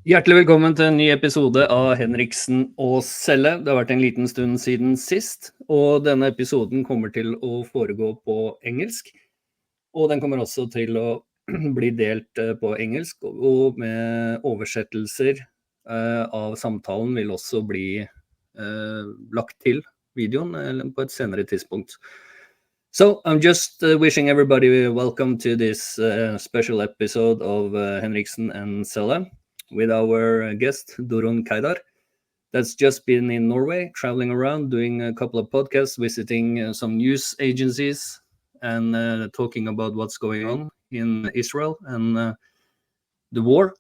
Hjertelig velkommen til en ny episode av Henriksen og Selle. Det har vært en liten stund siden sist, og denne episoden kommer til å foregå på engelsk. Og den kommer også til å bli delt på engelsk, og med oversettelser av samtalen vil også bli lagt til videoen på et senere tidspunkt. So I'm just wishing everybody welcome to this special episode of Henriksen and Selle, with our guest, Doron Keidar, that's just been in Norway, traveling around, doing a couple of podcasts, visiting some news agencies, and talking about what's going on in Israel and the war.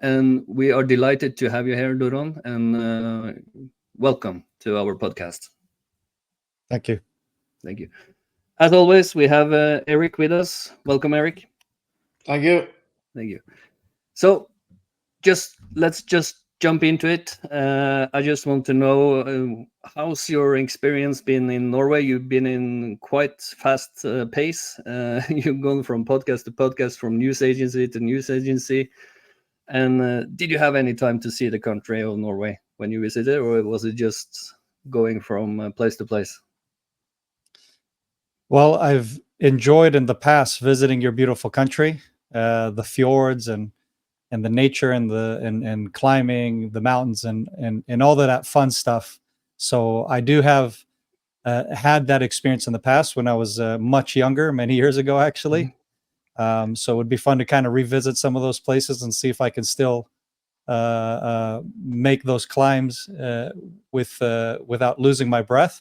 And we are delighted to have you here, Doron, and welcome to our podcast. Thank you. Thank you. As always, we have Eric with us. Welcome, Eric. Thank you. Thank you. So, let's just jump into it. I just want to know, how's your experience been in Norway? You've been in quite fast pace. You've gone from podcast to podcast, from news agency to news agency. And did you have any time to see the country of Norway when you visited, or was it just going from place to place? Well, I've enjoyed in the past visiting your beautiful country, the fjords and the nature and climbing the mountains and all of that fun stuff. So I do have had that experience in the past when I was much younger, many years ago, actually. Mm-hmm. So it would be fun to kind of revisit some of those places and see if I can still make those climbs without losing my breath.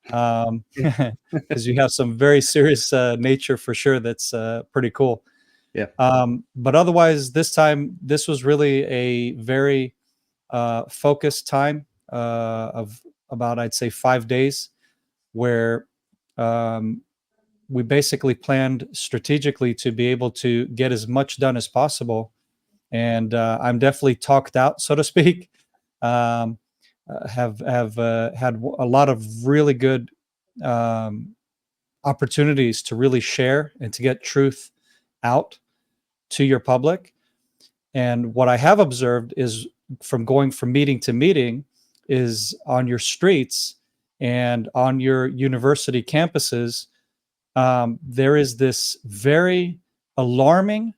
Because you have some very serious nature for sure. That's pretty cool. Yeah. But otherwise, this was really a very focused time of about, I'd say, 5 days, where we basically planned strategically to be able to get as much done as possible. And I'm definitely talked out, so to speak. Have had a lot of really good opportunities to really share and to get truth out to your public. And what I have observed is, from going from meeting to meeting, is on your streets and on your university campuses, there is this very alarming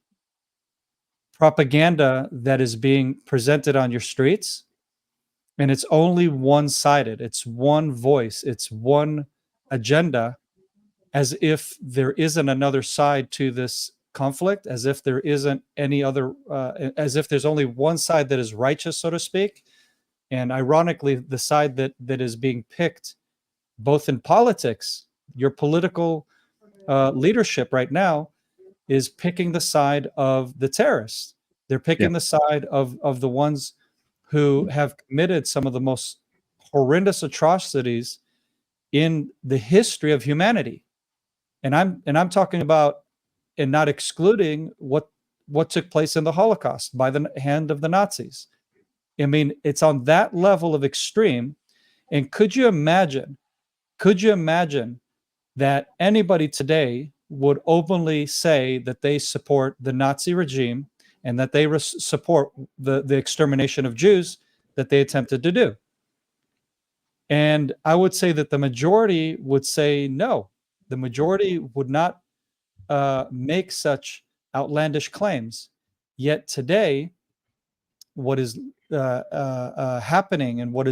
propaganda that is being presented on your streets. And it's only one-sided. It's one voice. It's one agenda, as if there isn't another side to this conflict, as if there isn't any other, as if there's only one side that is righteous, so to speak. And ironically, the side that is being picked, both in politics, your political leadership right now is picking the side of the terrorists. They're picking the side of the ones who have committed some of the most horrendous atrocities in the history of humanity. And I'm talking about, and not excluding, what took place in the Holocaust by the hand of the Nazis. I mean, it's on that level of extreme. And could you imagine that anybody today would openly say that they support the Nazi regime and that they support the extermination of Jews that they attempted to do? And I would say that the majority would say no. The majority would not make such outlandish claims. Yet today, what is happening and what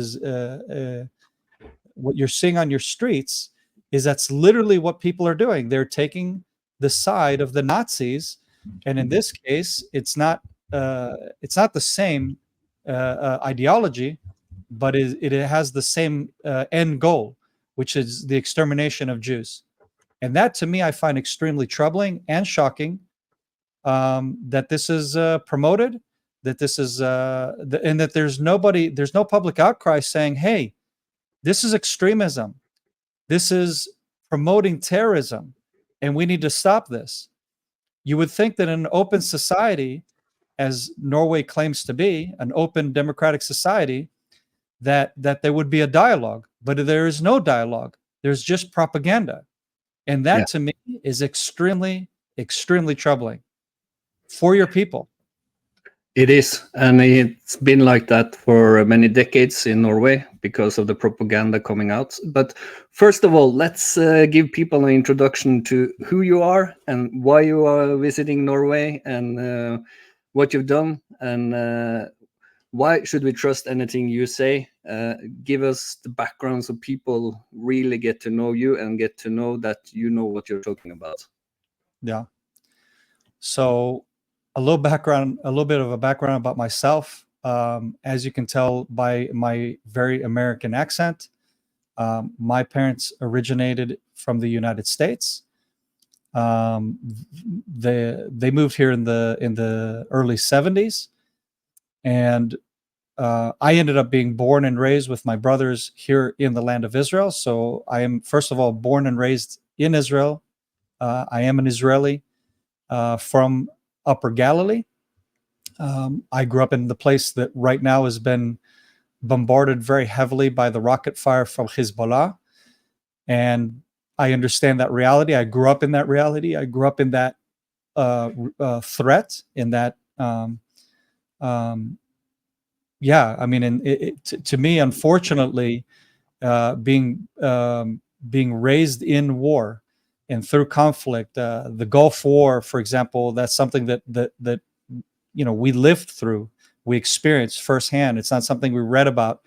you're seeing on your streets is that's literally what people are doing. They're taking the side of the Nazis, and in this case, it's not the same ideology, but it has the same end goal, which is the extermination of Jews. And that, to me, I find extremely troubling and shocking, that this is promoted, that this is and that there's no public outcry saying, hey, this is extremism, this is promoting terrorism, and we need to stop this. You would think that in an open society, as Norway claims to be, an open democratic society, that there would be a dialogue, but there is no dialogue. There's just propaganda. And that, to me, is extremely, extremely troubling for your people. It is, and it's been like that for many decades in Norway because of the propaganda coming out. But first of all, let's give people an introduction to who you are and why you are visiting Norway and what you've done and why should we trust anything you say. Give us the background so people really get to know you and get to know that you know what you're talking about. Yeah. So a little bit of a background about myself. As you can tell by my very American accent, my parents originated from the United States. They moved here in the early 70s, and I ended up being born and raised with my brothers here in the land of Israel. So I am, first of all, born and raised in Israel. I am an Israeli from Upper Galilee. I grew up in the place that right now has been bombarded very heavily by the rocket fire from Hezbollah. And I understand that reality. I grew up in that reality. I grew up in that threat, in that, yeah, I mean, to me, unfortunately, being raised in war and through conflict, the Gulf War, for example, that's something that we lived through, we experienced firsthand. It's not something we read about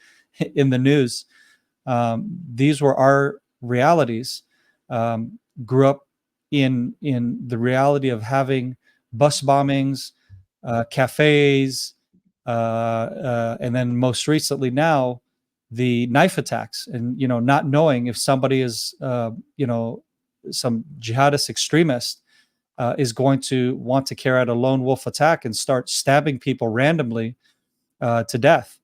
in the news. These were our realities. Grew up in the reality of having bus bombings, cafes, and then most recently now the knife attacks, and not knowing if somebody is some jihadist extremist is going to want to carry out a lone wolf attack and start stabbing people randomly to death.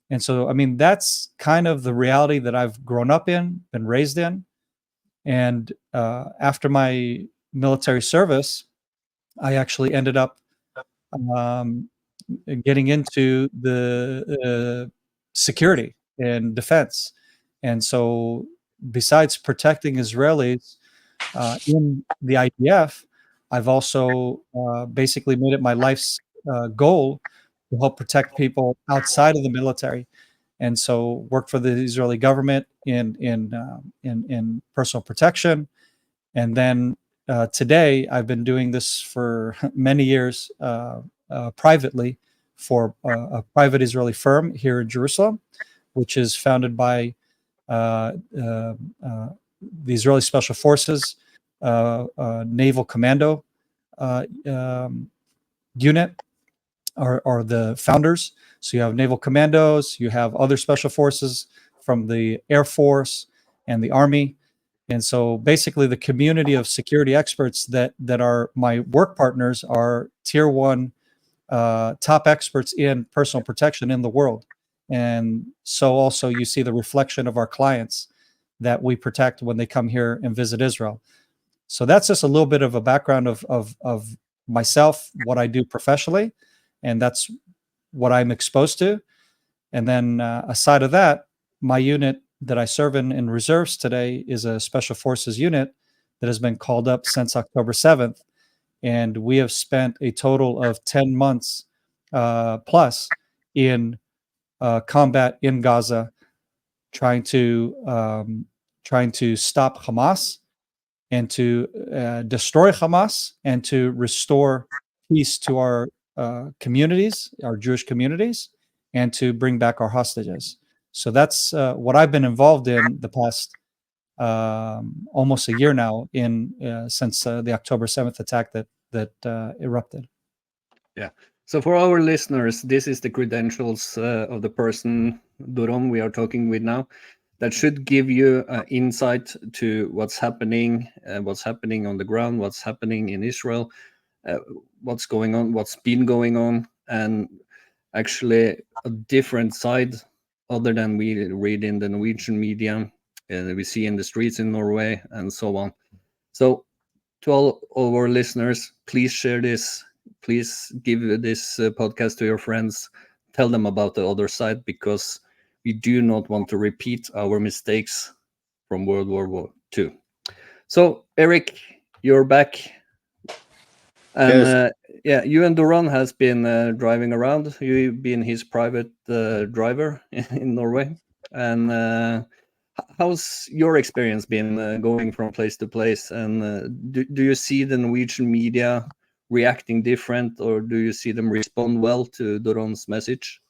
And so, I mean, that's kind of the reality that I've grown up in, been raised in. And after my military service, I actually ended up getting into the security and defense. And so, besides protecting Israelis in the IDF, I've also basically made it my life's goal to help protect people outside of the military, and so work for the Israeli government in personal protection. And then today, I've been doing this for many years privately for a private Israeli firm here in Jerusalem, which is founded by the Israeli Special Forces Naval Commando unit are the founders. So you have Naval Commandos, you have other special forces from the Air Force and the Army. And so basically the community of security experts that are my work partners are tier one top experts in personal protection in the world. And so also you see the reflection of our clients that we protect when they come here and visit Israel. So that's just a little bit of a background of myself, what I do professionally, and that's what I'm exposed to. And then aside of that, my unit that I serve in reserves today is a special forces unit that has been called up since October 7th. And we have spent a total of 10 months plus in combat in Gaza, trying to stop Hamas and to destroy Hamas and to restore peace to our communities, our Jewish communities, and to bring back our hostages. So that's what I've been involved in the past almost a year now since the October 7th attack that erupted. Yeah. So for our listeners, this is the credentials of the person, Doron, we are talking with now. That should give you insight to what's happening on the ground, what's happening in Israel, what's going on, what's been going on, and actually a different side other than we read in the Norwegian media, we see in the streets in Norway, and so on. So to all of our listeners, please share this. Please give this podcast to your friends. Tell them about the other side, because we do not want to repeat our mistakes from World War II. So, Eric, you're back. And Yes. yeah, you and Doron has been driving around. You've been his private driver in Norway. And how's your experience been going from place to place? And do you see the Norwegian media reacting different, or do you see them respond well to Doron's message?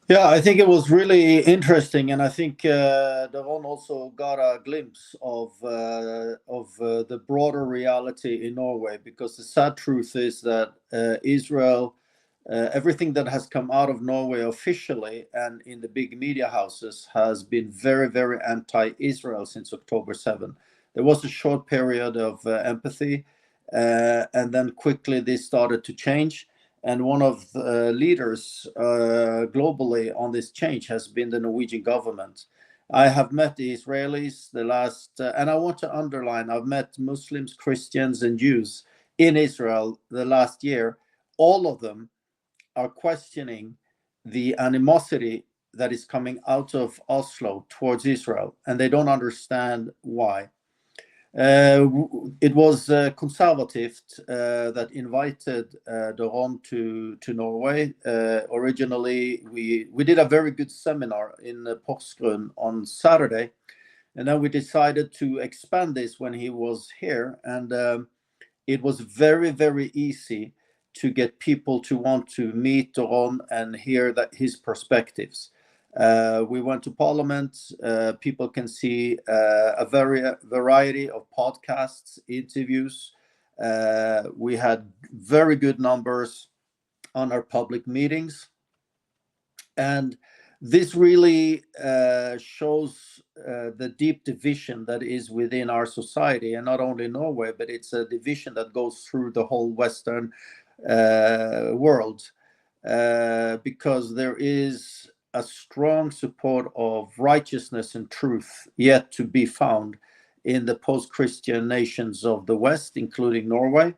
Yeah, I think it was really interesting, and I think Doron also got a glimpse of the broader reality in Norway. Because the sad truth is that Israel, everything that has come out of Norway officially and in the big media houses, has been very, very anti-Israel since October 7. There was a short period of empathy, and then quickly this started to change. And one of the leaders globally on this change has been the Norwegian government. I have met the Israelis the last, and I want to underline, I've met Muslims, Christians, and Jews in Israel the last year. All of them are questioning the animosity that is coming out of Oslo towards Israel, and they don't understand why. It was Conservative that invited Doron to Norway. Originally, we did a very good seminar in Porsgrunn on Saturday, and then we decided to expand this when he was here. And it was very, very easy to get people to want to meet Doron and hear his perspectives. We went to Parliament. People can see a variety of podcasts, interviews. We had very good numbers on our public meetings. And this really shows the deep division that is within our society, and not only Norway, but it's a division that goes through the whole Western world, because there is a strong support of righteousness and truth yet to be found in the post-Christian nations of the West, including Norway.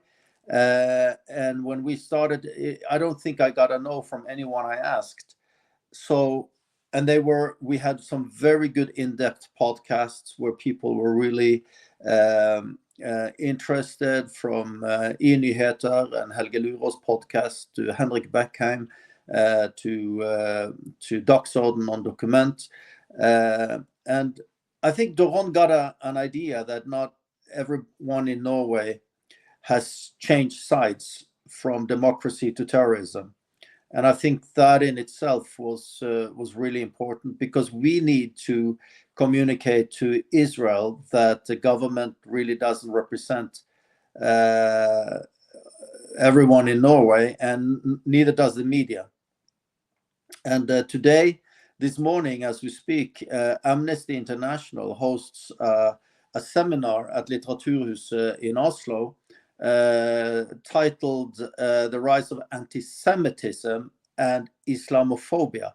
And when we started, I don't think I got a no from anyone I asked. So, and we had some very good in-depth podcasts where people were really interested, from E-nyheter and Helge Lurås podcast to Henrik Beckheim, to Dagsorden on Dokument. And I think Doron got an idea that not everyone in Norway has changed sides from democracy to terrorism. And I think that in itself was really important, because we need to communicate to Israel that the government really doesn't represent everyone in Norway, and neither does the media. And today, this morning, as we speak, Amnesty International hosts a seminar at Litteraturhuset in Oslo, titled The Rise of Anti-Semitism and Islamophobia.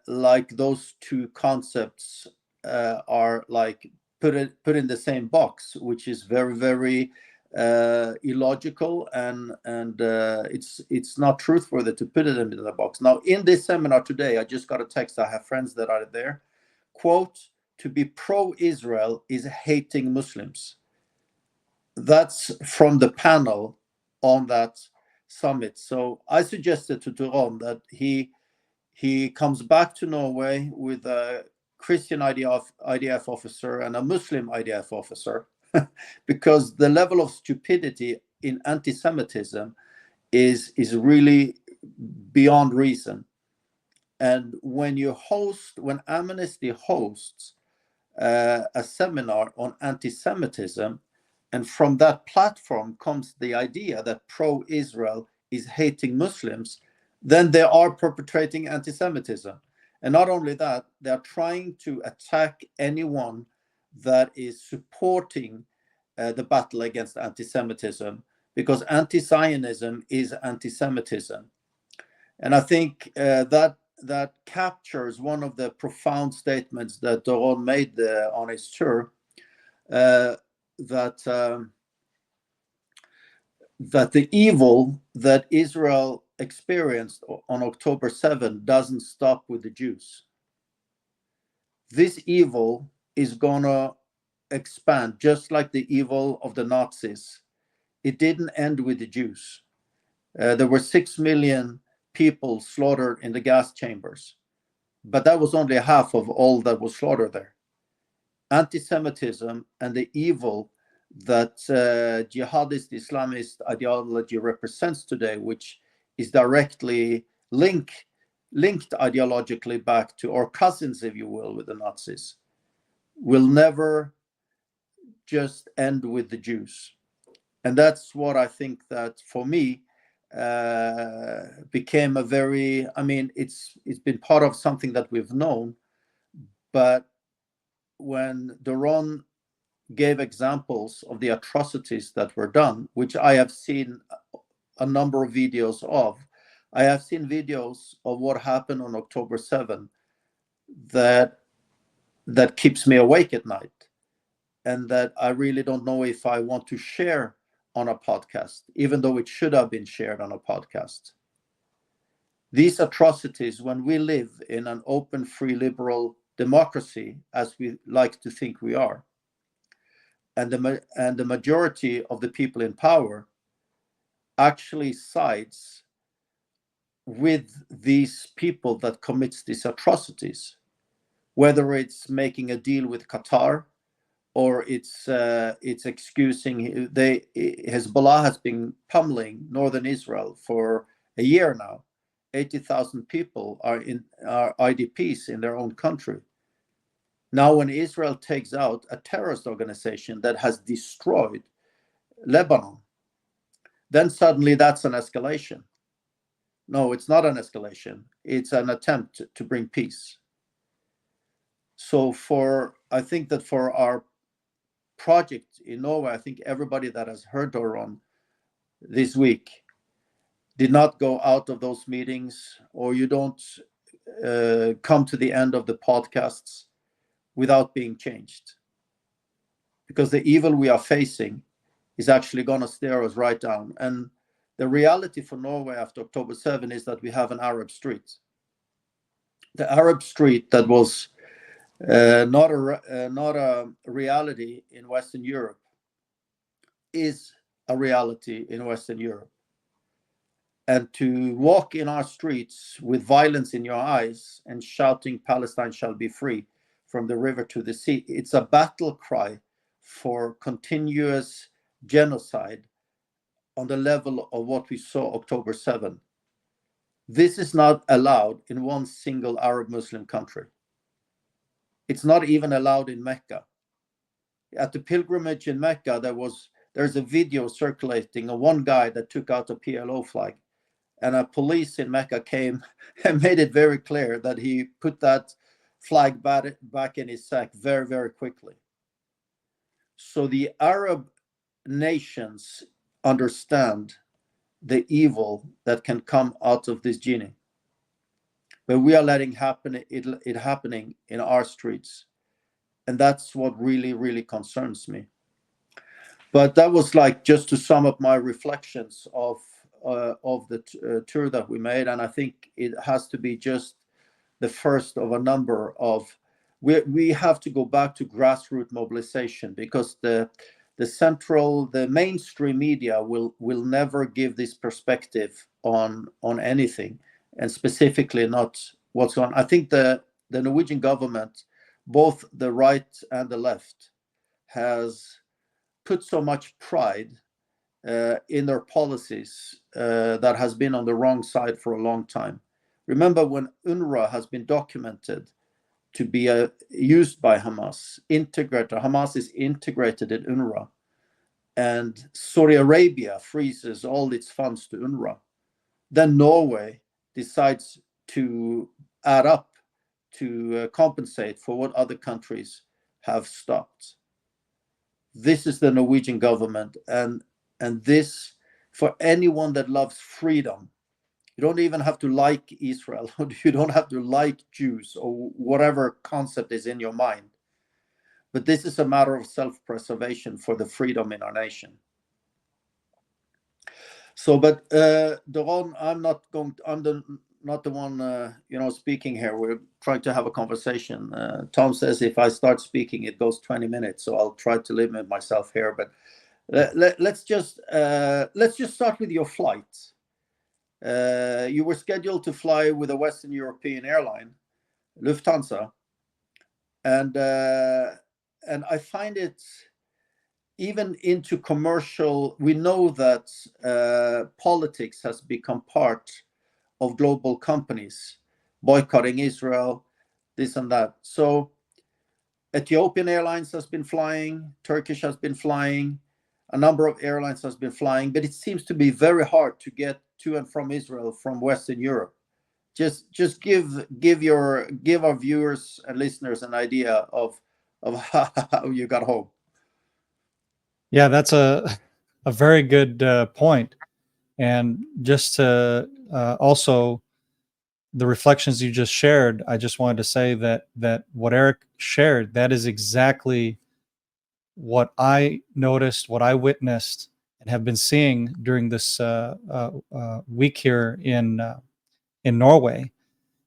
Like those two concepts are like put in the same box, which is very, very illogical, and it's not truthworthy to put it into the box. Now, in this seminar today, I just got a text. I have friends that are there. Quote, "To be pro-Israel is hating Muslims." That's from the panel on that summit. So I suggested to Doron that he comes back to Norway with a Christian IDF officer and a Muslim IDF officer, because the level of stupidity in anti-Semitism is really beyond reason. And when Amnesty hosts a seminar on anti-Semitism, and from that platform comes the idea that pro-Israel is hating Muslims, then they are perpetrating anti-Semitism. And not only that, they are trying to attack anyone that is supporting the battle against anti-Semitism, because anti-Zionism is anti-Semitism. And I think that captures one of the profound statements that Doron made on his tour, that the evil that Israel experienced on October 7 doesn't stop with the Jews. This evil is going to expand, just like the evil of the Nazis it didn't end with the Jews. There were 6 million people slaughtered in the gas chambers, but that was only half of all that was slaughtered there. Anti-Semitism and the evil that jihadist Islamist ideology represents today, which is directly linked ideologically back to, or cousins, if you will, with the Nazis, will never just end with the Jews. And that's what I think that, for me, became a very, I mean, it's been part of something that we've known, but when Doron gave examples of the atrocities that were done, which I have seen a number of videos of, I have seen videos of what happened on October 7 that keeps me awake at night, and that I really don't know if I want to share on a podcast, even though it should have been shared on a podcast. These atrocities, when we live in an open, free, liberal democracy, as we like to think we are, and the majority of the people in power actually sides with these people that commits these atrocities, whether it's making a deal with Qatar, or it's excusing. Hezbollah has been pummeling northern Israel for a year now. 80,000 people are IDPs in their own country. Now, when Israel takes out a terrorist organization that has destroyed Lebanon, then suddenly that's an escalation. No, it's not an escalation. It's an attempt to bring peace. So I think that for our project in Norway, I think everybody that has heard Doron this week did not go out of those meetings, or you don't come to the end of the podcasts without being changed. Because the evil we are facing is actually going to stare us right down. And the reality for Norway after October 7 is that we have an Arab street. The Arab street that was not a reality in Western Europe is a reality in Western Europe. And to walk in our streets with violence in your eyes and shouting Palestine shall be free from the river to the sea, it's a battle cry for continuous genocide on the level of what we saw October 7. This is not allowed in one single Arab Muslim country. It's not even allowed in Mecca. At the pilgrimage in Mecca, there's a video circulating of one guy that took out a PLO flag, and a police in Mecca came and made it very clear that he put that flag back in his sack very, very quickly. So the Arab nations understand the evil that can come out of this genie. But we are letting it happening in our streets. And that's what really, really concerns me. But that was like just to sum up my reflections of the tour that we made. And I think it has to be just the first of a number of, we have to go back to grassroots mobilization, because the mainstream media will never give this perspective on anything, and specifically not what's going on. I think the Norwegian government, both the right and the left, has put so much pride in their policies that has been on the wrong side for a long time. Remember when UNRWA has been documented to be used by Hamas, Hamas is integrated in UNRWA, and Saudi Arabia freezes all its funds to UNRWA. Then Norway decides to add up to compensate for what other countries have stopped. This is the Norwegian government, and this, for anyone that loves freedom, you don't even have to like Israel, you don't have to like Jews, or whatever concept is in your mind. But this is a matter of self-preservation for the freedom in our nation. So, but Doron, I'm not the one speaking here. We're trying to have a conversation. Tom says if I start speaking, it goes 20 minutes, so I'll try to limit myself here. But let's just start with your flight. You were scheduled to fly with a Western European airline, Lufthansa, and I find it, even into commercial, we know that politics has become part of global companies, boycotting Israel, this and that. So Ethiopian Airlines has been flying, Turkish has been flying, a number of airlines has been flying, but it seems to be very hard to get to and from Israel from Western Europe. Just give our viewers and listeners an idea of how you got home. Yeah, that's a very good point. And just to also the reflections you just shared, I just wanted to say that what Eric shared, that is exactly what I noticed, what I witnessed, and have been seeing during this week here in Norway,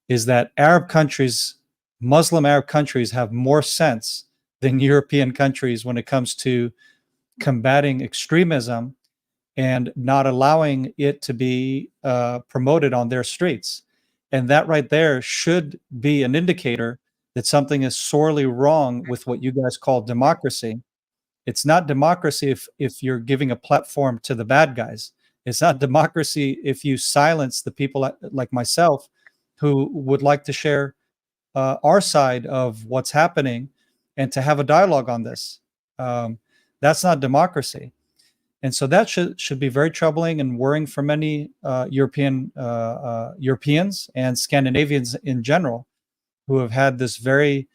is that Arab countries, Muslim Arab countries, have more sense than European countries when it comes to combating extremism and not allowing it to be promoted on their streets. And that right there should be an indicator that something is sorely wrong with what you guys call democracy. It's not democracy if you're giving a platform to the bad guys. It's not democracy if you silence the people like myself who would like to share our side of what's happening and to have a dialogue on this. That's not democracy. And so that should be very troubling and worrying for many Europeans and Scandinavians in general, who have had this very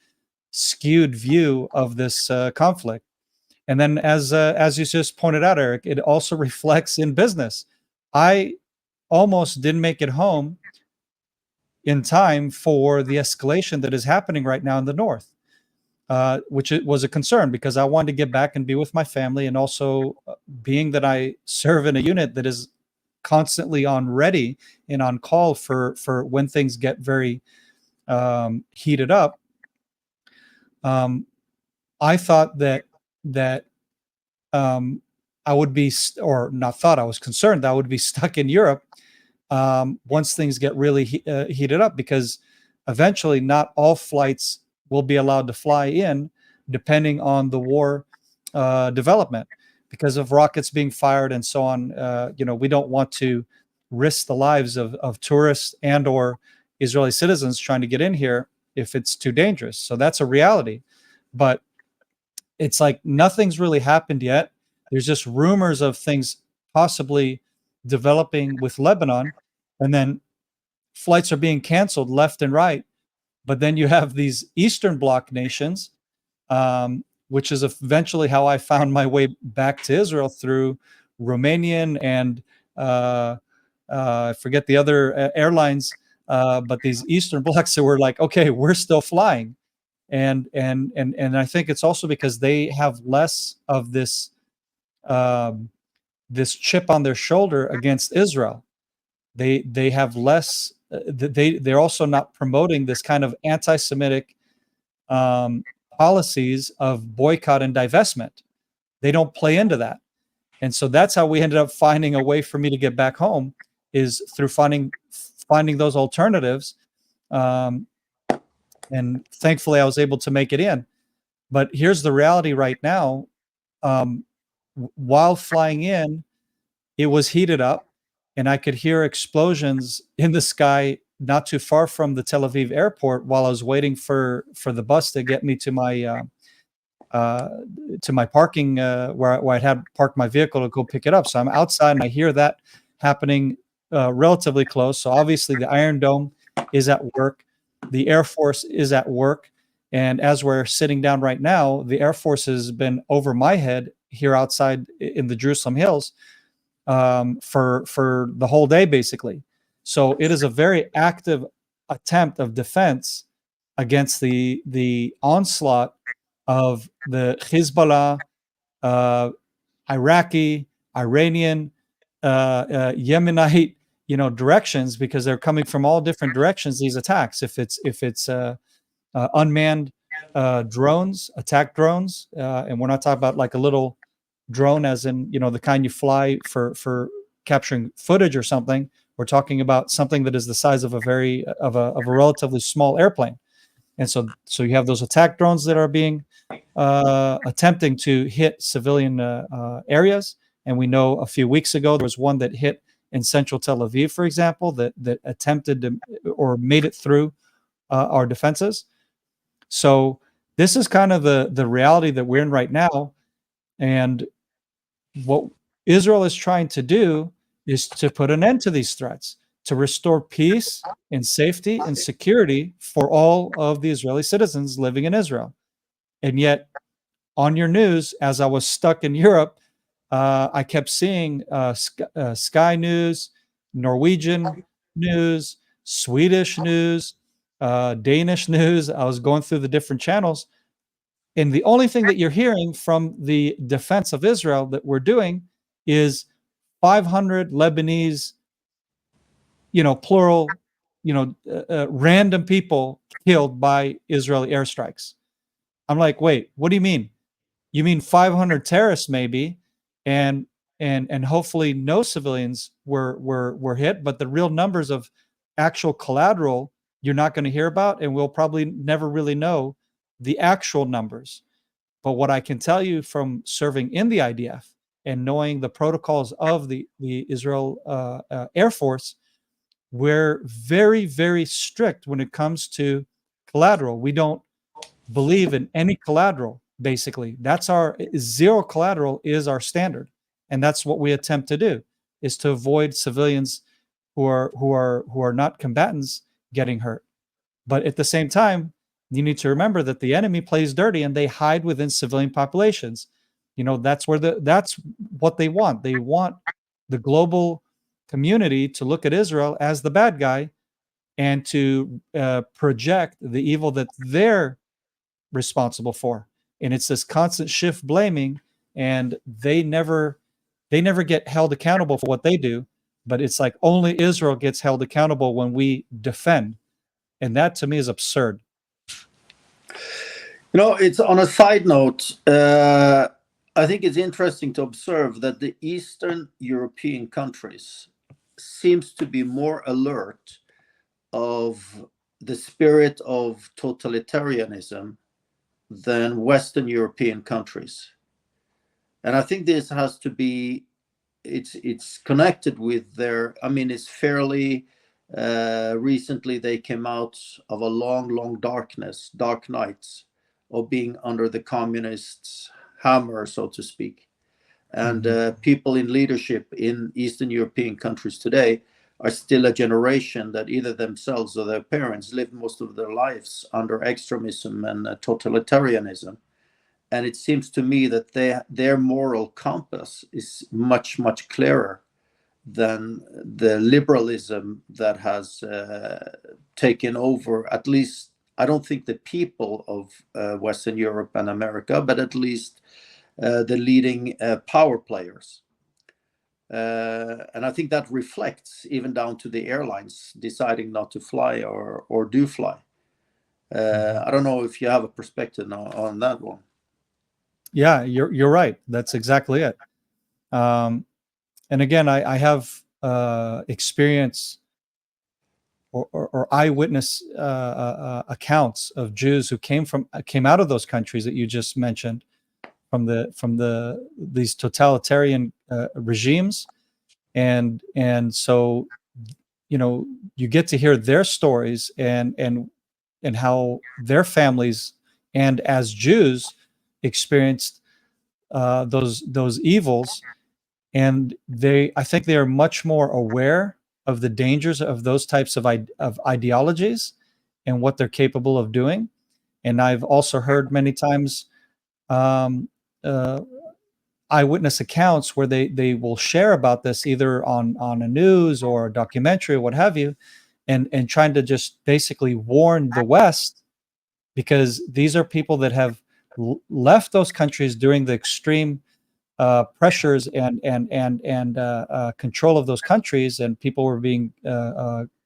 skewed view of this conflict. And then, as you just pointed out, Eric, it also reflects in business. I almost didn't make it home in time for the escalation that is happening right now in the north. Which it was a concern because I wanted to get back and be with my family, and also being that I serve in a unit that is constantly on ready and on call for when things get very heated up. I thought that I would be, or not thought, I was concerned that I would be stuck in Europe once things get really heated up, because eventually not all flights will be allowed to fly in, depending on the war development, because of rockets being fired and so on. We don't want to risk the lives of tourists and or Israeli citizens trying to get in here if it's too dangerous. So that's a reality. But it's like nothing's really happened yet. There's just rumors of things possibly developing with Lebanon, and then flights are being canceled left and right. But then you have these Eastern Bloc nations, which is eventually how I found my way back to Israel, through Romanian and I forget the other airlines, but these Eastern Blocs that were like, okay, we're still flying, and I think it's also because they have less of this this chip on their shoulder against Israel. They have less. They're also not promoting this kind of anti-Semitic policies of boycott and divestment. They don't play into that, and so that's how we ended up finding a way for me to get back home, is through finding those alternatives. And thankfully, I was able to make it in. But here's the reality right now. While flying in, it was heated up, and I could hear explosions in the sky not too far from the Tel Aviv airport while I was waiting for the bus to get me to my parking where I had parked my vehicle to go pick it up. So I'm outside and I hear that happening relatively close. So obviously the Iron Dome is at work. The Air Force is at work. And as we're sitting down right now, the Air Force has been over my head here outside in the Jerusalem Hills for the whole day, basically. So it is a very active attempt of defense against the onslaught of the Hezbollah, Iraqi, Iranian, Yemenite, directions, because they're coming from all different directions. These attacks, if it's unmanned drones, attack drones, and we're not talking about like a little drone as in, the kind you fly for capturing footage or something. We're talking about something that is the size of a relatively small airplane. And so you have those attack drones that are being attempting to hit civilian areas. And we know a few weeks ago there was one that hit in central Tel Aviv, for example, that attempted to or made it through our defenses. So this is kind of the reality that we're in right now. And what Israel is trying to do is to put an end to these threats, to restore peace and safety and security for all of the Israeli citizens living in Israel. And yet, on your news, as I was stuck in Europe, I kept seeing Sky News, Norwegian news, Swedish news, Danish news. I was going through the different channels. And the only thing that you're hearing from the defense of Israel that we're doing is 500 Lebanese, plural, random people killed by Israeli airstrikes. I'm like, wait, what do you mean? You mean 500 terrorists maybe, and hopefully no civilians were hit, but the real numbers of actual collateral you're not going to hear about, and we'll probably never really know the actual numbers. But what I can tell you from serving in the IDF and knowing the protocols of the Israel Air Force, we're very, very strict when it comes to collateral. We don't believe in any collateral, basically. That's our zero collateral is our standard. And that's what we attempt to do, is to avoid civilians who are not combatants getting hurt. But at the same time, you need to remember that the enemy plays dirty and they hide within civilian populations. That's what they want. They want the global community to look at Israel as the bad guy and to project the evil that they're responsible for. And it's this constant shift blaming, and they never get held accountable for what they do. But it's like only Israel gets held accountable when we defend. And that to me is absurd. It's on a side note. I think it's interesting to observe that the Eastern European countries seems to be more alert of the spirit of totalitarianism than Western European countries. And I think this has to be, it's connected with it's fairly recently they came out of a long dark nights of being under the communists' hammer, so to speak. And people in leadership in Eastern European countries today are still a generation that either themselves or their parents lived most of their lives under extremism and totalitarianism. And it seems to me that their moral compass is much clearer than the liberalism that has taken over, at least, I don't think the people of Western Europe and America, but at least the leading power players. And I think that reflects even down to the airlines deciding not to fly or do fly. I don't know if you have a perspective on that one. Yeah, you're right. That's exactly it. And again, I have experience or eyewitness accounts of Jews who came out of those countries that you just mentioned, from these totalitarian regimes, and so you get to hear their stories and how their families and as Jews experienced those evils, and I think they are much more aware of the dangers of those types of ideologies and what they're capable of doing. And I've also heard many times eyewitness accounts where they will share about this either on a news or a documentary or what have you, and trying to just basically warn the West, because these are people that have left those countries during the extreme pressures and control of those countries, and people were being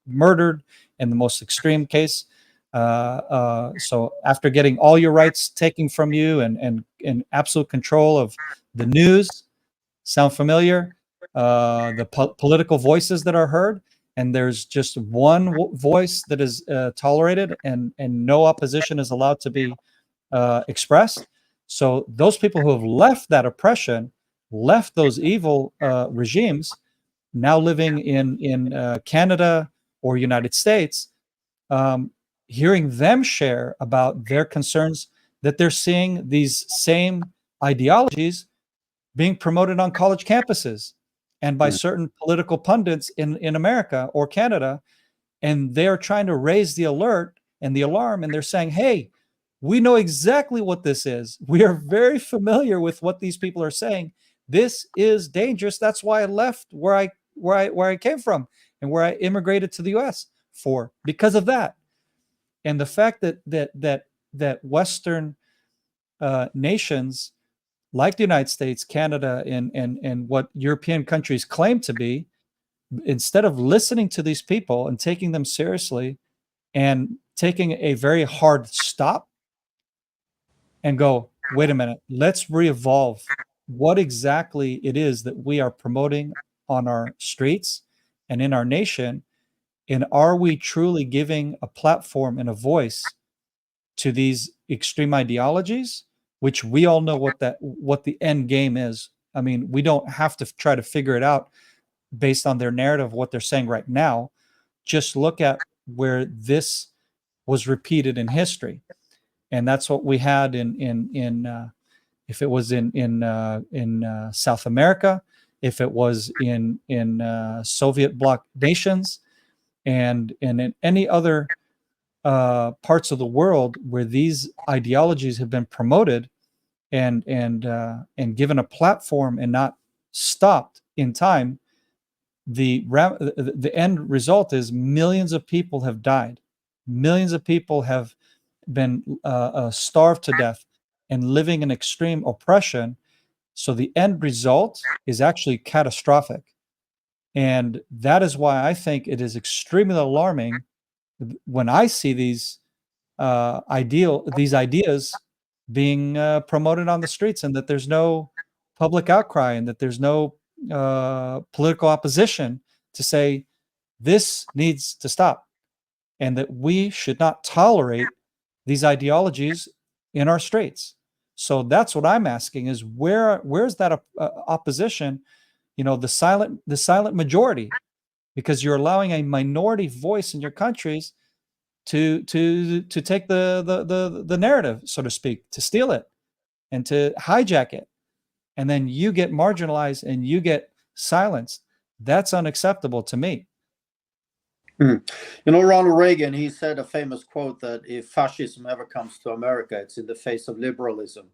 murdered in the most extreme case. So after getting all your rights taken from you and absolute control of the news, sound familiar? The political voices that are heard, and there's just one voice that is tolerated, and no opposition is allowed to be expressed. So those people who have left that oppression, left those evil regimes, now living in Canada or United States, hearing them share about their concerns that they're seeing these same ideologies being promoted on college campuses and by certain political pundits in America or Canada, and they are trying to raise the alert and the alarm, and they're saying, hey, we know exactly what this is. We are very familiar with what these people are saying. This is dangerous. That's why I left where I came from and where I immigrated to the US for, because of that. And the fact that Western nations like the United States, Canada, and what European countries claim to be, instead of listening to these people and taking them seriously and taking a very hard stop and go, wait a minute, let's re-evolve what exactly it is that we are promoting on our streets and in our nation. And are we truly giving a platform and a voice to these extreme ideologies, which we all know what the end game is? I mean, we don't have to try to figure it out based on their narrative, what they're saying right now. Just look at where this was repeated in history, and that's what we had in if it was in South America, if it was in Soviet bloc nations, and in any other parts of the world where these ideologies have been promoted and given a platform and not stopped in time. The end result is millions of people have died, millions of people have been starved to death and living in extreme oppression. So the end result is actually catastrophic, and that is why I think it is extremely alarming when I see these ideas being promoted on the streets, and that there's no public outcry, and that there's no political opposition to say this needs to stop, and that we should not tolerate these ideologies in our streets. So that's what I'm asking: is where's that opposition? You know, the silent majority, because you're allowing a minority voice in your countries to take the narrative, so to speak, to steal it and to hijack it, and then you get marginalized and you get silenced. That's unacceptable to me. You know, Ronald Reagan, he said a famous quote that if fascism ever comes to America, it's in the face of liberalism.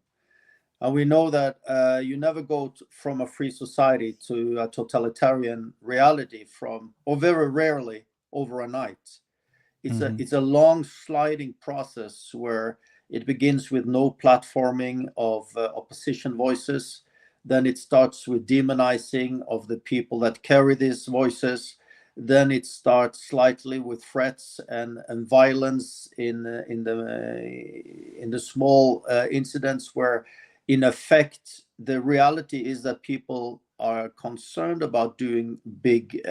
And we know that you never go from a free society to a totalitarian reality or very rarely over a night. It's a long sliding process where it begins with no platforming of opposition voices. Then it starts with demonizing of the people that carry these voices. Then it starts slightly with threats and violence in the small incidents where, in effect, the reality is that people are concerned about doing big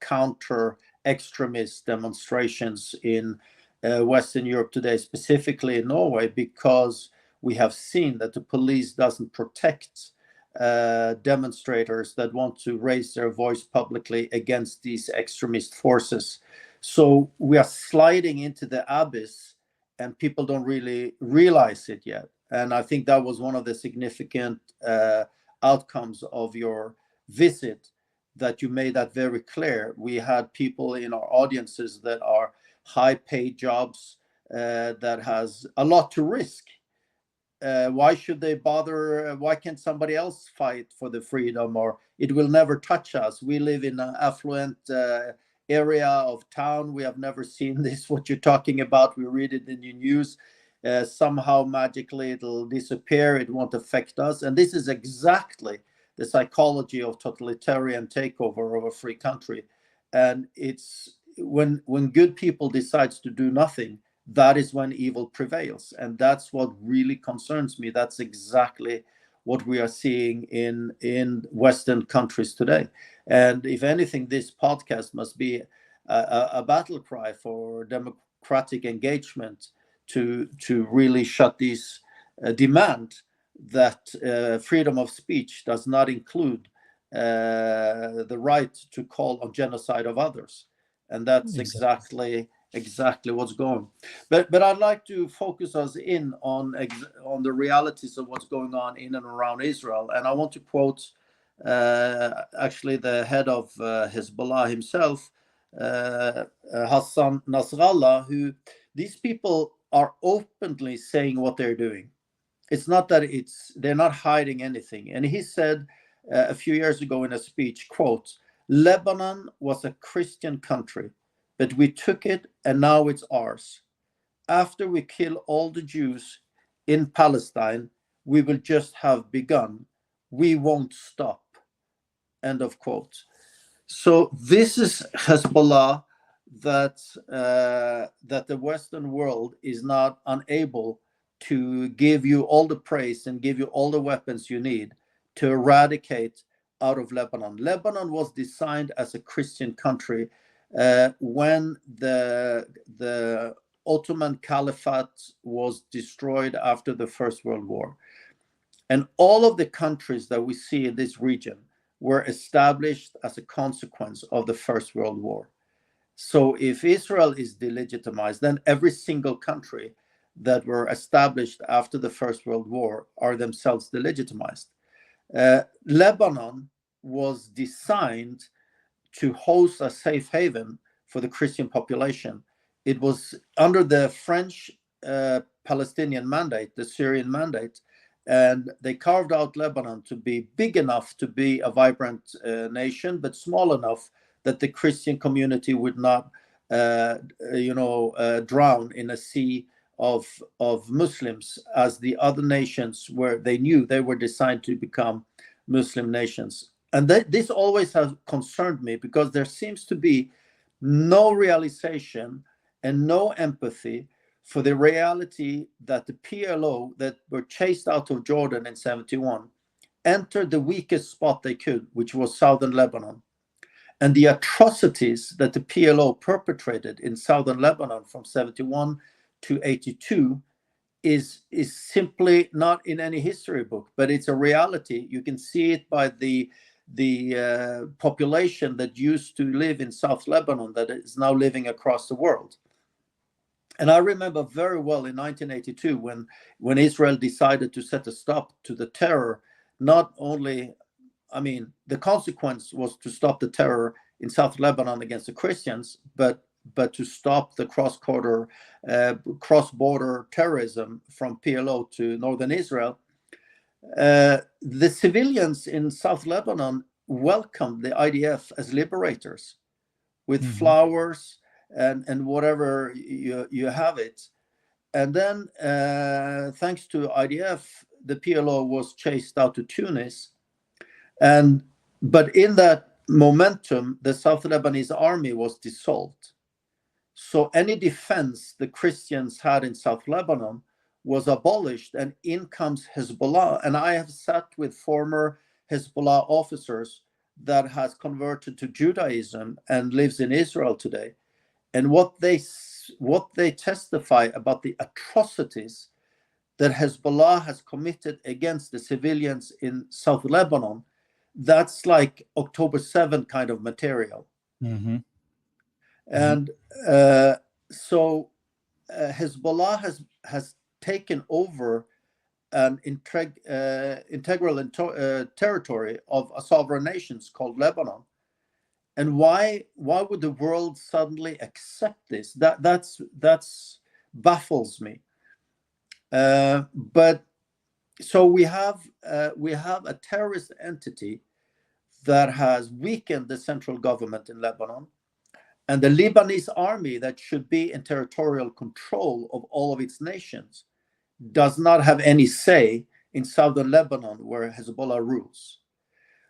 counter extremist demonstrations in Western Europe today, specifically in Norway, because we have seen that the police doesn't protect demonstrators that want to raise their voice publicly against these extremist forces. So we are sliding into the abyss, and people don't really realize it yet. And I think that was one of the significant outcomes of your visit, that you made that very clear. We had people in our audiences that are high-paid jobs that has a lot to risk. Why should they bother? Why can't somebody else fight for the freedom? Or it will never touch us. We live in an affluent area of town. We have never seen this, what you're talking about. We read it in the news. Somehow magically it'll disappear. It won't affect us. And this is exactly the psychology of totalitarian takeover of a free country. And it's when good people decides to do nothing, that is when evil prevails. And that's what really concerns me. That's exactly what we are seeing in Western countries today. And if anything, this podcast must be a battle cry for democratic engagement to really shut these demand that freedom of speech does not include the right to call on genocide of others. And that's exactly what's going. But I'd like to focus us in on the realities of what's going on in and around Israel. And I want to quote actually the head of Hezbollah himself, Hassan Nasrallah, who these people are openly saying what they're doing. It's not that they're not hiding anything. And he said a few years ago in a speech, quote, "Lebanon was a Christian country, but we took it and now it's ours. After we kill all the Jews in Palestine, we will just have begun. We won't stop." End of quote. So this is Hezbollah that the Western world is not unable to give you all the praise and give you all the weapons you need to eradicate out of Lebanon. Lebanon was designed as a Christian country when the Ottoman Caliphate was destroyed after the First World War. And all of the countries that we see in this region were established as a consequence of the First World War. So if Israel is delegitimized, then every single country that were established after the First World War are themselves delegitimized. Lebanon was designed to host a safe haven for the Christian population. It was under the French Palestinian mandate, the Syrian mandate, and they carved out Lebanon to be big enough to be a vibrant nation, but small enough that the Christian community would not, drown in a sea of Muslims, as the other nations where they knew they were designed to become Muslim nations. And this always has concerned me, because there seems to be no realization and no empathy for the reality that the PLO that were chased out of Jordan in 71 entered the weakest spot they could, which was southern Lebanon. And the atrocities that the PLO perpetrated in southern Lebanon from 71 to 82 is simply not in any history book, but it's a reality. You can see it by the population that used to live in South Lebanon that is now living across the world. And I remember very well in 1982 when Israel decided to set a stop to the terror. Not only, the consequence was to stop the terror in South Lebanon against the Christians, but to stop the cross-border terrorism from PLO to northern Israel. The civilians in South Lebanon welcomed the IDF as liberators with flowers and whatever you have it. And then thanks to IDF, the PLO was chased out to Tunis. But in that momentum, the South Lebanese army was dissolved. So any defense the Christians had in South Lebanon was abolished, and in comes Hezbollah. And I have sat with former Hezbollah officers that has converted to Judaism and lives in Israel today. And what they testify about the atrocities that Hezbollah has committed against the civilians in South Lebanon, that's like October 7 kind of material. Mm-hmm. And so Hezbollah has taken over an integral territory of a sovereign nation called Lebanon. And why would the world suddenly accept this? That's baffles me. But so we have a terrorist entity that has weakened the central government in Lebanon, and the Lebanese army that should be in territorial control of all of its nations does not have any say in southern Lebanon, where Hezbollah rules.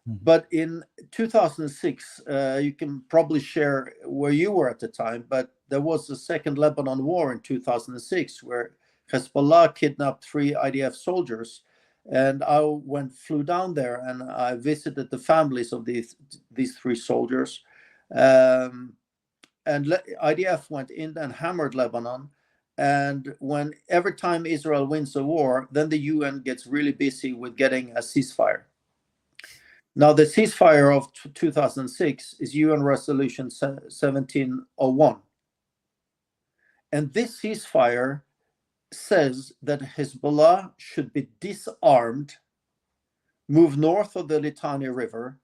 But in 2006, you can probably share where you were at the time, but there was the Second Lebanon War in 2006 where Hezbollah kidnapped 3 IDF soldiers. And I flew down there and I visited the families of these 3 soldiers. And IDF went in and hammered Lebanon. And every time Israel wins a war, then the UN gets really busy with getting a ceasefire. Now, the ceasefire of 2006 is UN Resolution 1701. And this ceasefire says that Hezbollah should be disarmed, move north of the Litani River,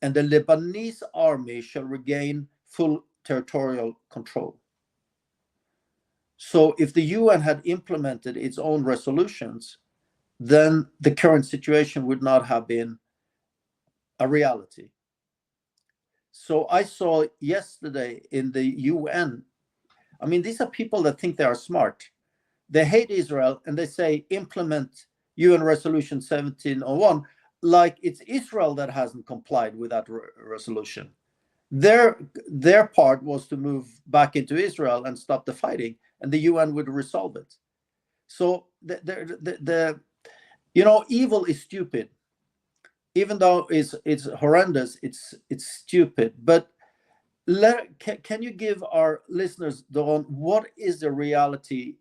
and the Lebanese army shall regain full territorial control. So if the UN had implemented its own resolutions, then the current situation would not have been a reality. So I saw yesterday in the UN, I mean, these are people that think they are smart. They hate Israel and they say implement UN Resolution 1701 like it's Israel that hasn't complied with that resolution. Their part was to move back into Israel and stop the fighting, and the UN would resolve it. So evil is stupid. Even though it's horrendous, it's stupid. But can you give our listeners, Doron, what is the reality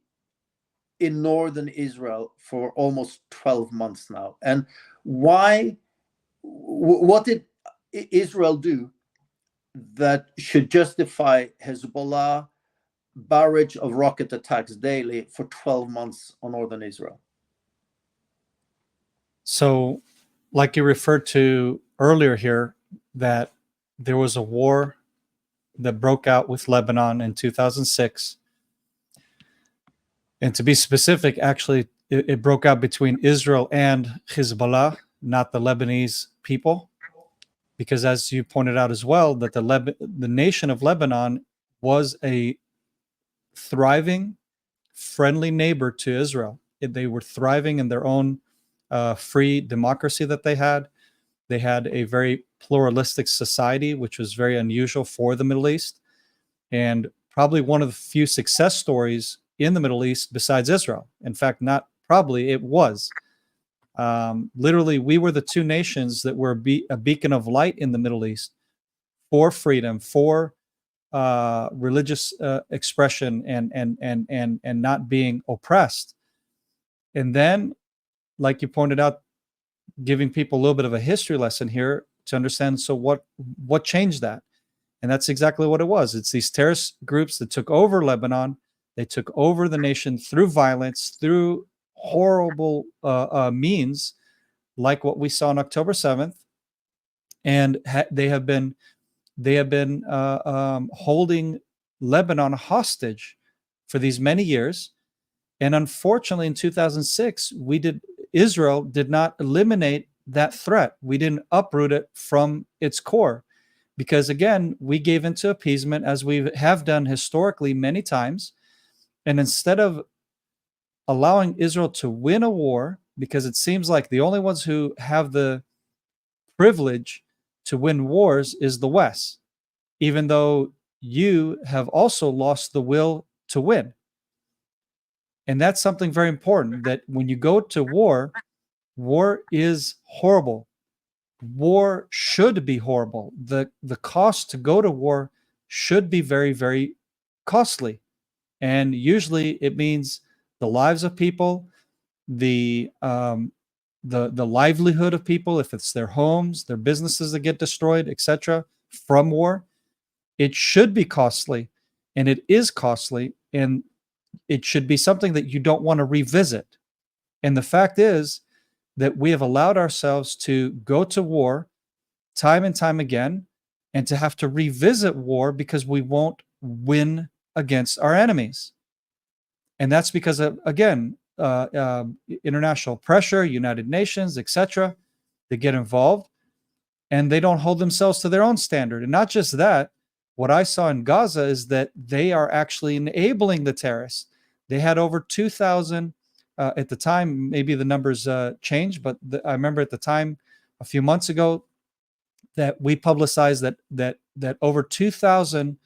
in northern Israel for almost 12 months now, and what did Israel do that should justify Hezbollah barrage of rocket attacks daily for 12 months on northern Israel? So, like you referred to earlier here, that there was a war that broke out with Lebanon in 2006. And to be specific, actually, it broke out between Israel and Hezbollah, not the Lebanese people. Because as you pointed out as well, that the nation of Lebanon was a thriving, friendly neighbor to Israel. They were thriving in their own free democracy that they had. They had a very pluralistic society, which was very unusual for the Middle East, and probably one of the few success stories in the Middle East besides Israel. In fact, not probably, it was. Literally, we were the 2 nations that were a beacon of light in the Middle East for freedom, for religious expression, and not being oppressed. And then, like you pointed out, giving people a little bit of a history lesson here to understand, so what changed that? And that's exactly what it was. It's these terrorist groups that took over Lebanon. They took over the nation through violence, through horrible means, like what we saw on October 7th. And they have been holding Lebanon hostage for these many years. And unfortunately, in 2006, Israel did not eliminate that threat. We didn't uproot it from its core, because again, we gave into appeasement, as we have done historically many times. And instead of allowing Israel to win a war, because it seems like the only ones who have the privilege to win wars is the West, even though you have also lost the will to win. And that's something very important, that when you go to war, war is horrible. War should be horrible. The cost to go to war should be very, very costly. And usually it means the lives of people, the livelihood of people, if it's their homes, their businesses that get destroyed, etc., from war. It should be costly, and it is costly, and it should be something that you don't want to revisit. And the fact is that we have allowed ourselves to go to war time and time again, and to have to revisit war because we won't win against our enemies. And that's because of, again, international pressure, United Nations, etc. They get involved, and they don't hold themselves to their own standard. And not just that, what I saw in Gaza is that they are actually enabling the terrorists. They had over 2,000 at the time. Maybe the numbers changed, but I remember at the time, a few months ago, that we publicize that over 2,000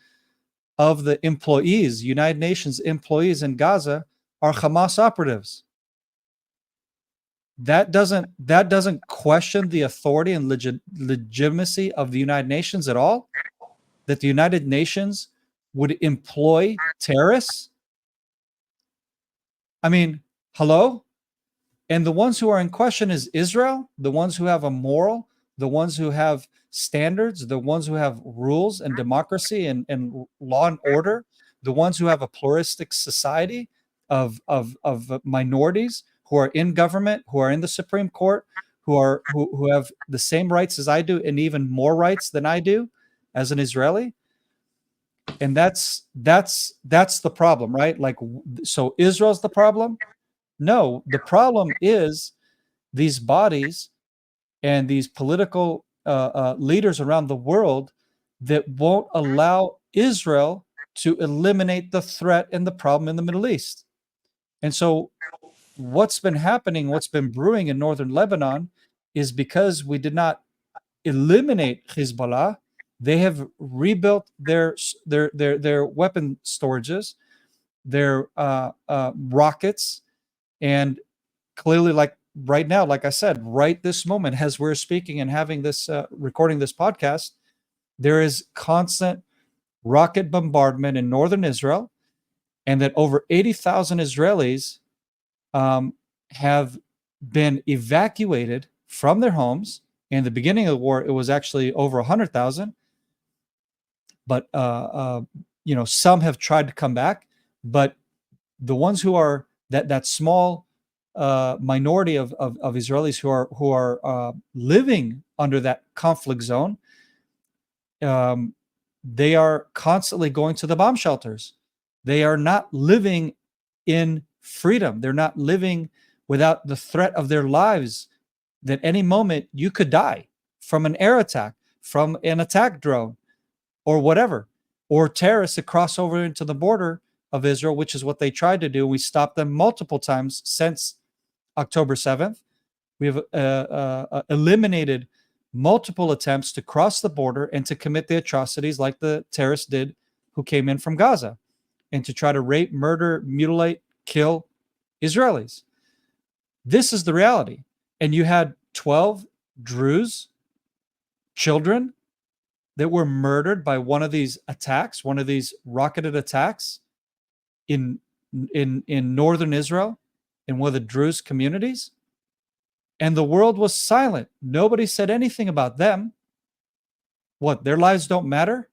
of the employees, United Nations employees in Gaza, are Hamas operatives. That doesn't question the authority and legitimacy of the United Nations at all. That the United Nations would employ terrorists. I mean, hello? And the ones who are in question is Israel, the ones who have a moral, the ones who have standards, the ones who have rules and democracy and law and order, the ones who have a pluralistic society of minorities who are in government, who are in the Supreme Court, who have the same rights as I do and even more rights than I do as an Israeli. And that's the problem, right? Like, so Israel's the problem? No, the problem is these bodies and these political leaders around the world that won't allow Israel to eliminate the threat and the problem in the Middle East. And so what's been happening, what's been brewing in northern Lebanon is because we did not eliminate Hezbollah, they have rebuilt their weapon storages, their rockets, and clearly, like right now, like I said, right this moment, as we're speaking and having this recording this podcast, there is constant rocket bombardment in northern Israel, and that over 80,000 Israelis have been evacuated from their homes. In the beginning of the war, it was actually over 100,000. But some have tried to come back. But the ones who are that small minority of Israelis who are living under that conflict zone, they are constantly going to the bomb shelters. They are not living in freedom. They're not living without the threat of their lives, that any moment you could die from an air attack, from an attack drone, or whatever, or terrorists that cross over into the border of Israel, which is what they tried to do. We stopped them multiple times since October 7th. We have eliminated multiple attempts to cross the border and to commit the atrocities like the terrorists did who came in from Gaza, and to try to rape, murder, mutilate, kill Israelis. This is the reality. And you had 12 Druze children that were murdered by one of these attacks, one of these rocketed attacks in northern Israel, in one of the Druze communities. And the world was silent. Nobody said anything about them. What, their lives don't matter?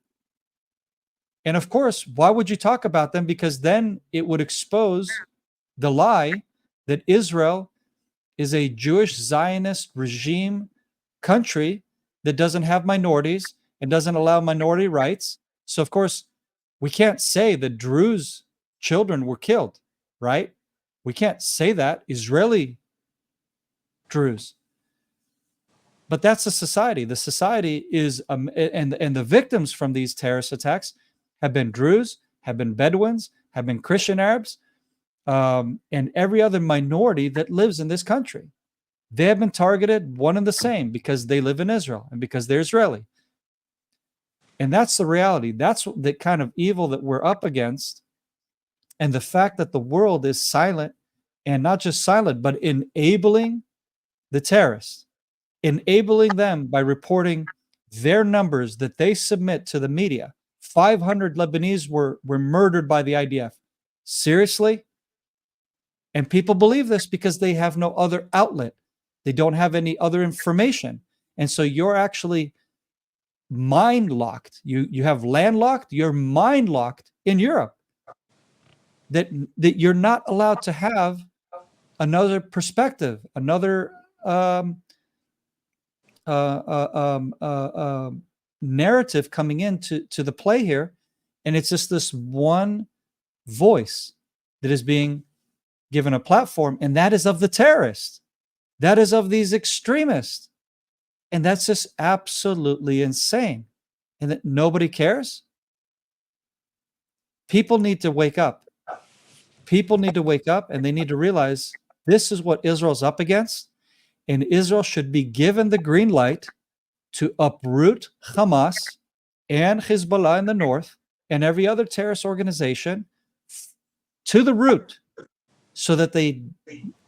And of course, why would you talk about them? Because then it would expose the lie that Israel is a Jewish Zionist regime country that doesn't have minorities and doesn't allow minority rights. So, of course, we can't say that Druze children were killed, right? We can't say that. Israeli Druze. But that's the society. The society is, and the victims from these terrorist attacks have been Druze, have been Bedouins, have been Christian Arabs, and every other minority that lives in this country. They have been targeted one and the same because they live in Israel and because they're Israeli. And that's the reality. That's the kind of evil that we're up against. And the fact that the world is silent, and not just silent, but enabling the terrorists, enabling them by reporting their numbers that they submit to the media. 500 Lebanese were murdered by the IDF. Seriously? And people believe this because they have no other outlet. They don't have any other information. And so you're actually mind locked. You have landlocked, you're mind locked in Europe. That you're not allowed to have another perspective, another narrative coming into the play here. And it's just this one voice that is being given a platform, and that is of the terrorists. That is of these extremists. And that's just absolutely insane. And that nobody cares. People need to wake up. People need to wake up, and they need to realize this is what Israel's up against. And Israel should be given the green light to uproot Hamas and Hezbollah in the north and every other terrorist organization to the root, so that they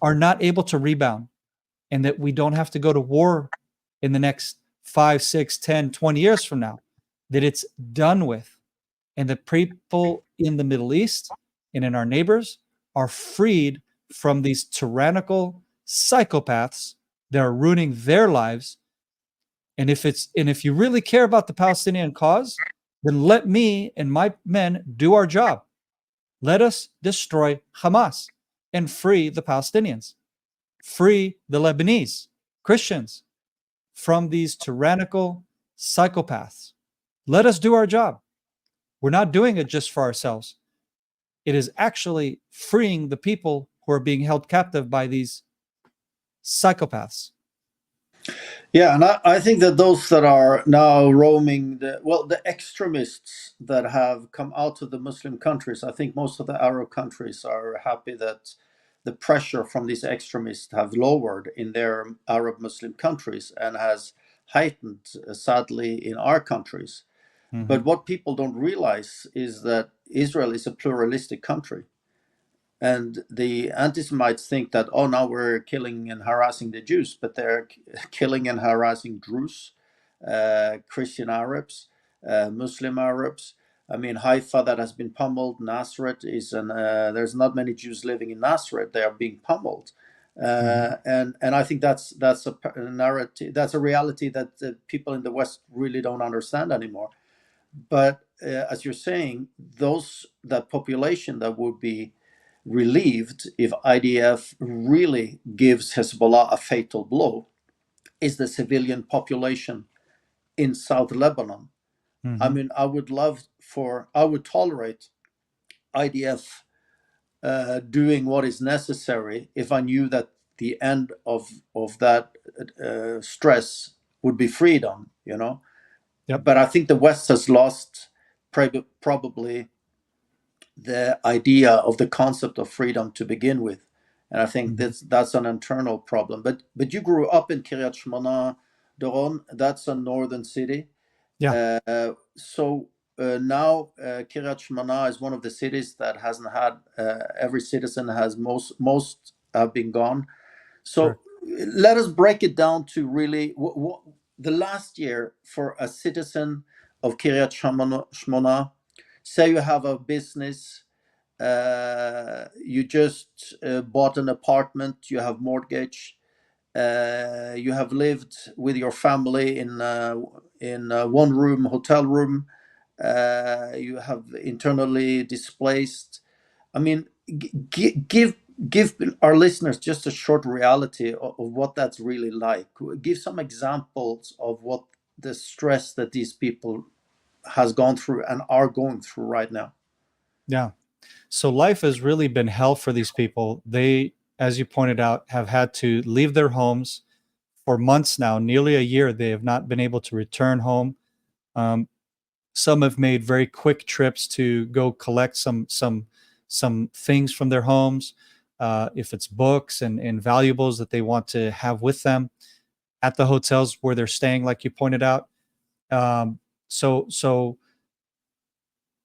are not able to rebound, and that we don't have to go to war in the next 5, 6, 10, 20 years from now, that it's done with, and that people in the Middle East and in our neighbors are freed from these tyrannical psychopaths that are ruining their lives. And if you really care about the Palestinian cause, then let me and my men do our job. Let us destroy Hamas and free the Palestinians, free the Lebanese Christians from these tyrannical psychopaths. Let us do our job. We're not doing it just for ourselves. It is actually freeing the people who are being held captive by these psychopaths. Yeah, and I think that those that are now roaming, the extremists that have come out of the Muslim countries, I think most of the Arab countries are happy that the pressure from these extremists have lowered in their Arab Muslim countries and has heightened, sadly, in our countries. Mm-hmm. But what people don't realize is that Israel is a pluralistic country. And the anti-Semites think that, oh, now we're killing and harassing the Jews, but they're killing and harassing Druze, Christian Arabs, Muslim Arabs. I mean, Haifa that has been pummeled, Nazareth there's not many Jews living in Nazareth. They are being pummeled. And I think that's a narrative, that's a reality that people in the West really don't understand anymore. But as you're saying, that population that would be relieved if IDF really gives Hezbollah a fatal blow is the civilian population in South Lebanon. Mm-hmm. I mean, I would tolerate IDF doing what is necessary if I knew that the end of that stress would be freedom, you know. Yep. But I think the West has lost probably the idea of the concept of freedom to begin with, and I think that's an internal problem. But you grew up in Kiryat Shmona, Doron. That's a northern city. Yeah. So now Kiryat Shmona is one of the cities that hasn't had every citizen has most have been gone. So Sure. Let us break it down to really the last year for a citizen of Kiryat Shmona. Say you have a business, you just bought an apartment, you have mortgage, you have lived with your family in one room hotel room, you have internally displaced. I mean, give our listeners just a short reality of what that's really like. Give some examples of what the stress that these people has gone through and are going through right now. Yeah. So life has really been hell for these people. They, as you pointed out, have had to leave their homes for months now, nearly a year. They have not been able to return home. Some have made very quick trips to go collect some things from their homes, if it's books and valuables that they want to have with them at the hotels where they're staying, like you pointed out. So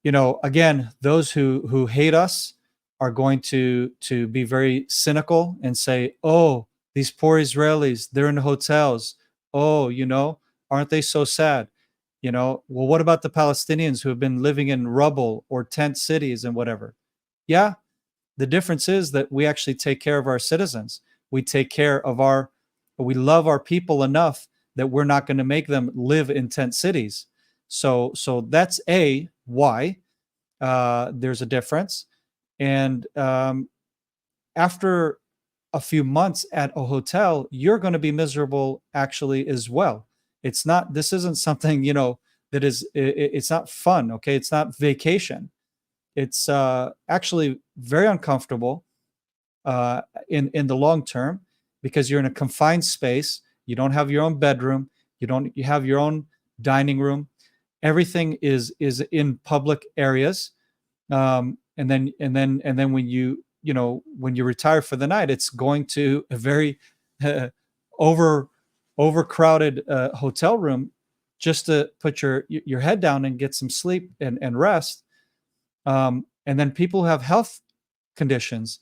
you know, again, those who hate us are going to be very cynical and say, oh, these poor Israelis, they're in hotels. Oh, you know, aren't they so sad? You know, well, what about the Palestinians who have been living in rubble or tent cities and whatever? Yeah, the difference is that we actually take care of our citizens. We love our people enough that we're not going to make them live in tent cities. So that's why there's a difference. And after a few months at a hotel, you're going to be miserable actually as well. This isn't something, you know, that is, it's not fun. Okay. It's not vacation. It's actually very uncomfortable in the long term, because you're in a confined space. You don't have your own bedroom. You have your own dining room. Everything is in public areas. And then when you retire for the night, it's going to a very overcrowded hotel room just to put your head down and get some sleep and rest. And then people who have health conditions,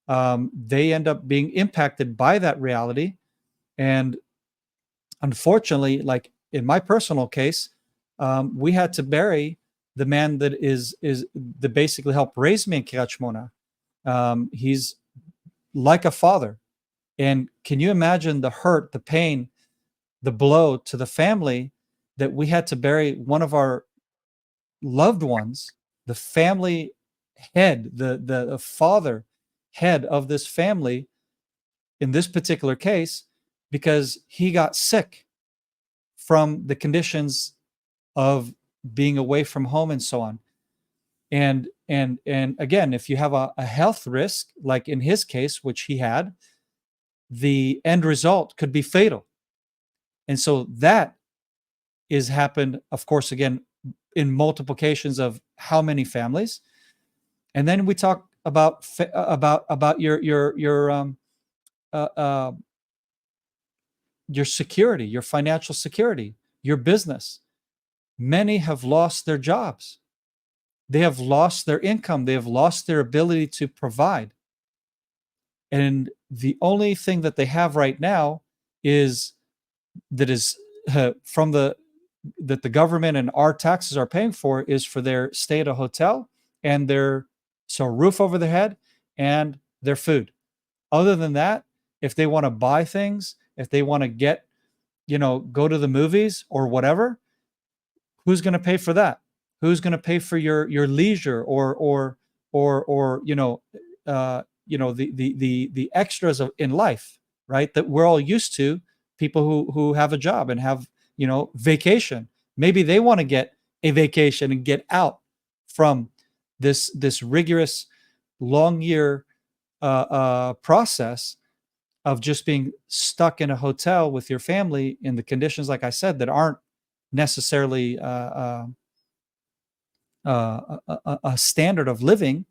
they end up being impacted by that reality. And unfortunately, like in my personal case, we had to bury the man that that basically helped raise me in Kiryat Shmona. He's like a father. And can you imagine the hurt, the pain, the blow to the family that we had to bury one of our loved ones, the family head, the father head of this family in this particular case, because he got sick from the conditions of being away from home and so on. And again, if you have a health risk, like in his case, which he had, the end result could be fatal. And so that is happened, of course, again, in multiplications of how many families. And then we talk about your security, your financial security, your business. Many have lost their jobs. They have lost their income. They have lost their ability to provide. And the only thing that they have right now is from that the government and our taxes are paying for is for their stay at a hotel and their roof over their head and their food. Other than that, if they want to buy things, if they want to get, go to the movies or whatever, who's going to pay for that? Who's going to pay for your leisure or the extras in life, right? That we're all used to. People who have a job and have vacation. Maybe they want to get a vacation and get out from this rigorous long year process of just being stuck in a hotel with your family in the conditions, like I said, that aren't necessarily a standard of living.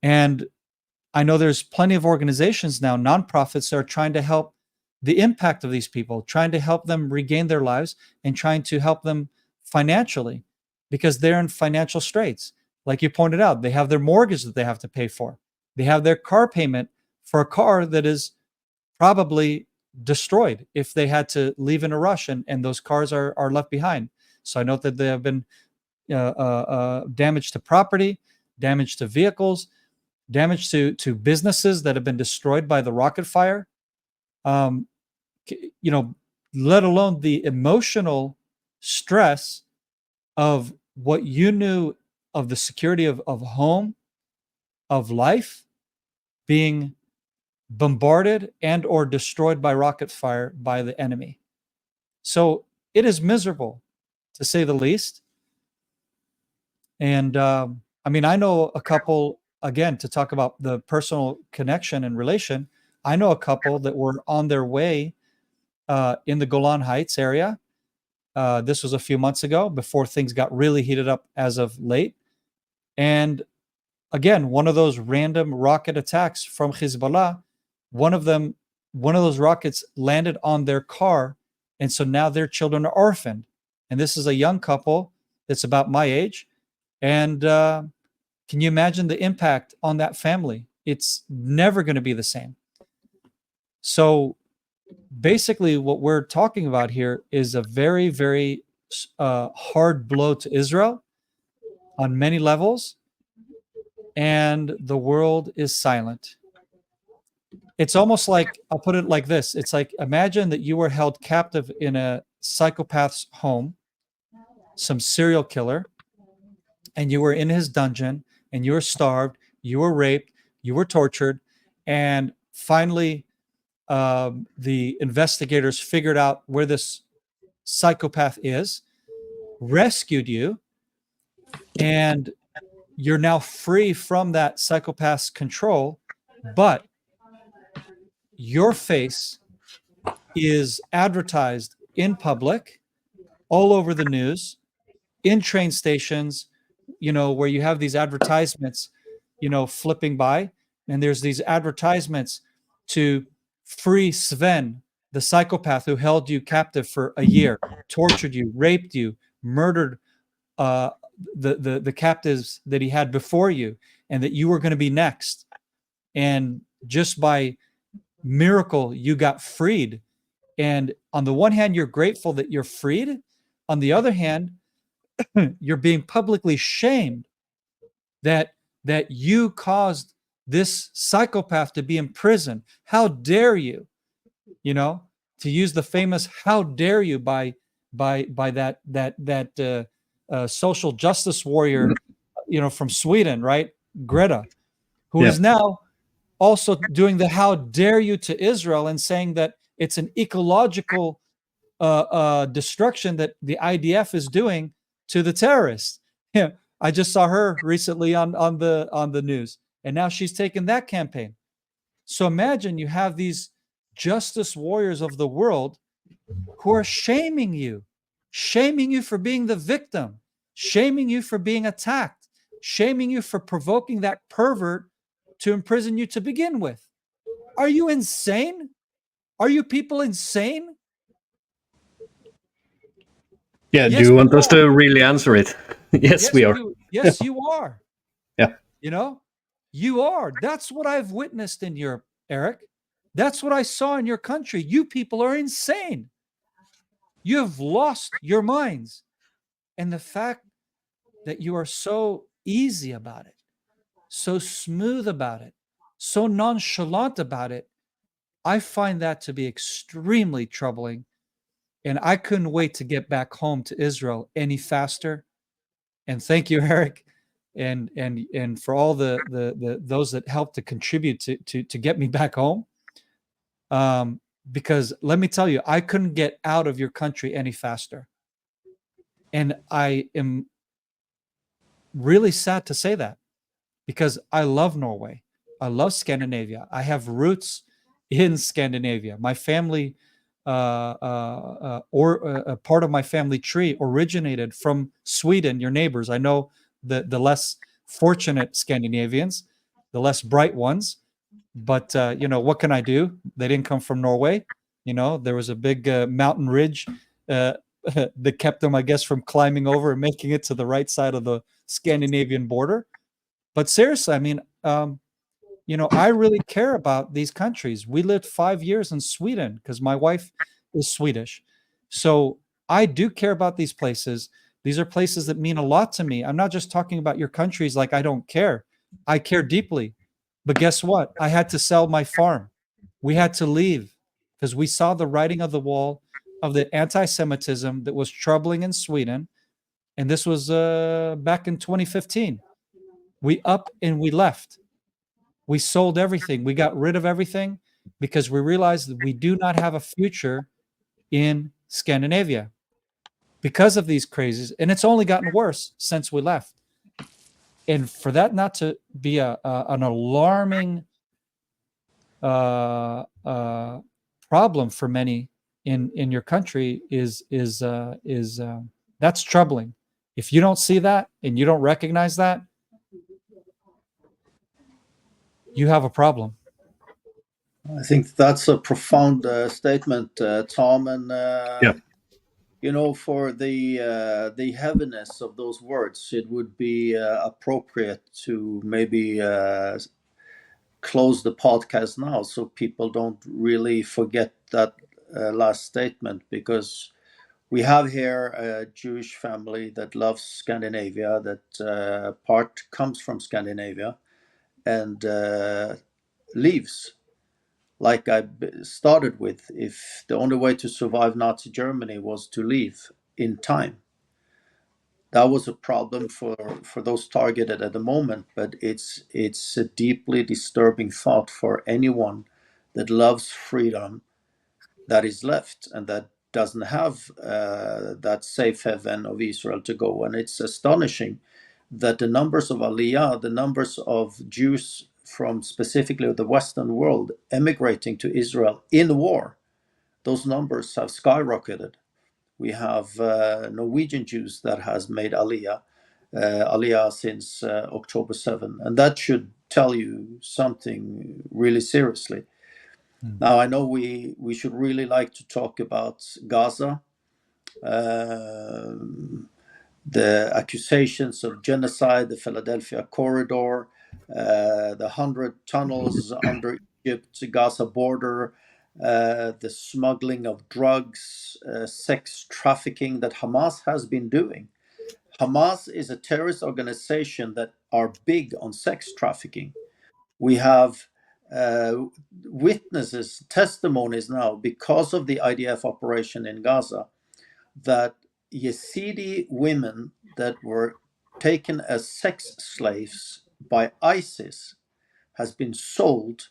And I know there's plenty of organizations now, nonprofits, that are trying to help the impact of these people, trying to help them regain their lives and trying to help them financially because they're in financial straits. Like you pointed out, they have their mortgage that they have to pay for. They have their car payment for a car that is probably destroyed if they had to leave in a rush and those cars are left behind. So I know that there have been damage to property, damage to vehicles, damage to businesses that have been destroyed by the rocket fire. Let alone the emotional stress of what you knew of the security of home, of life, being bombarded and or destroyed by rocket fire by the enemy. So it is miserable, to say the least. And I know a couple, again, to talk about the personal connection and relation, I know a couple that were on their way in the Golan Heights area. This was a few months ago before things got really heated up as of late. And again, one of those random rocket attacks from Hezbollah, one of those rockets landed on their car. And so now their children are orphaned. And this is a young couple that's about my age. And can you imagine the impact on that family? It's never going to be the same. So basically what we're talking about here is a very, very hard blow to Israel on many levels, and the world is silent. It's almost like, I'll put it like this. It's like, imagine that you were held captive in a psychopath's home, some serial killer, and you were in his dungeon, and you were starved, you were raped, you were tortured, and finally the investigators figured out where this psychopath is, rescued you, and you're now free from that psychopath's control, but your face is advertised in public, all over the news, in train stations, where you have these advertisements, flipping by, and there's these advertisements to free Sven, the psychopath who held you captive for a year, tortured you, raped you, murdered the captives that he had before you, and that you were going to be next. And just by miracle, you got freed. And on the one hand, you're grateful that you're freed. On the other hand, you're being publicly shamed that you caused this psychopath to be in prison. How dare you? You know, to use the famous "How dare you" by that social justice warrior, you know, from Sweden, right? Greta, who is now also doing the "How dare you" to Israel and saying that it's an ecological destruction that the IDF is doing to the terrorists. Yeah, I just saw her recently on the news, and now she's taken that campaign. So imagine you have these justice warriors of the world who are shaming you for being the victim, shaming you for being attacked, shaming you for provoking that pervert to imprison you to begin with. Are you insane? Are you people insane? Yeah, Yes, do you want you us are. to really answer it? Yes, we are. Yes, you are. Yeah. You know, you are. That's what I've witnessed in Europe, Eric. That's what I saw in your country. You people are insane. You have lost your minds. And the fact that you are so easy about it, so smooth about it, so nonchalant about it, I find that to be extremely troubling. And I couldn't wait to get back home to Israel any faster. And thank you, Eric, and for all the those that helped to contribute to get me back home. Because let me tell you, I couldn't get out of your country any faster. And I am really sad to say that, because I love Norway. I love Scandinavia. I have roots in Scandinavia. My family, or part of my family tree originated from Sweden, your neighbors. I know the less fortunate Scandinavians, the less bright ones. But you know, what can I do? They didn't come from Norway. You know, there was a big mountain ridge that kept them, I guess, from climbing over and making it to the right side of the Scandinavian border. But seriously, I mean, you know, I really care about these countries. We lived 5 years in Sweden because my wife is Swedish. So I do care about these places. These are places that mean a lot to me. I'm not just talking about your countries like I don't care. I care deeply. But guess what? I had to sell my farm. We had to leave because we saw the writing of the wall of the anti-Semitism that was troubling in Sweden. And this was back in 2015. We up and we left. We sold everything. We got rid of everything because we realized that we do not have a future in Scandinavia because of these crazes. And it's only gotten worse since we left. And for that not to be an alarming problem for many in your country is that's troubling. If you don't see that and you don't recognize that, you have a problem. I think that's a profound statement, Tom. And you know, for the heaviness of those words, it would be appropriate to maybe close the podcast now, so people don't really forget that last statement, because we have here a Jewish family that loves Scandinavia, that part comes from Scandinavia, and leaves. Like I started with, if the only way to survive Nazi Germany was to leave in time, that was a problem for those targeted at the moment. But it's a deeply disturbing thought for anyone that loves freedom, that is left and that doesn't have that safe haven of Israel to go. And it's astonishing that the numbers of Aliyah, the numbers of Jews from specifically the Western world emigrating to Israel in war, those numbers have skyrocketed. We have Norwegian Jews that has made Aliyah since October 7. And that should tell you something really seriously. Now, I know we should really like to talk about Gaza, the accusations of genocide, the Philadelphia corridor, the 100 tunnels under Egypt, Gaza border, the smuggling of drugs, sex trafficking that Hamas has been doing. Hamas is a terrorist organization that are big on sex trafficking. We have witnesses, testimonies now, because of the IDF operation in Gaza, that Yazidi women that were taken as sex slaves by ISIS has been sold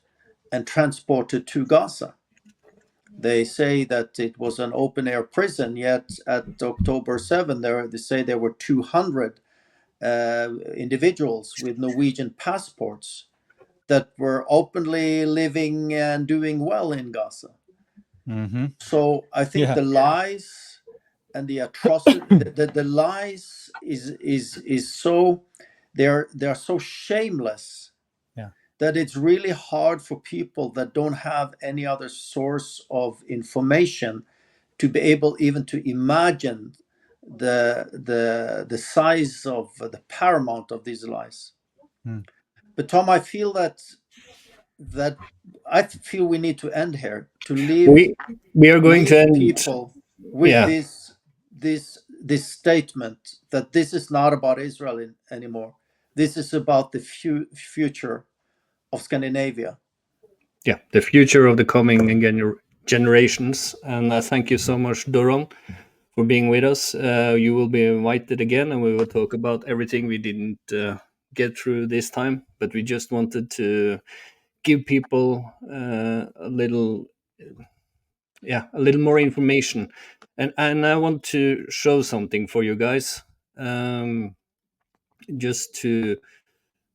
and transported to Gaza. They say that it was an open air prison, yet at October 7, they say there were 200 individuals with Norwegian passports that were openly living and doing well in Gaza. Mm-hmm. So I think Yeah. the lies and the atrocity, the lies is so, they're so shameless, Yeah. that it's really hard for people that don't have any other source of information to be able even to imagine the size of the paramount of these lies. Mm. But Tom, I feel that we need to end here, to leave We are going to end. people with Yeah. this statement that this is not about Israel anymore. This is about the future of Scandinavia. Yeah, the future of the coming generations. And thank you so much, Doron, for being with us. You will be invited again, and we will talk about everything we didn't get through this time. But we just wanted to give people a little more information, and I want to show something for you guys, just to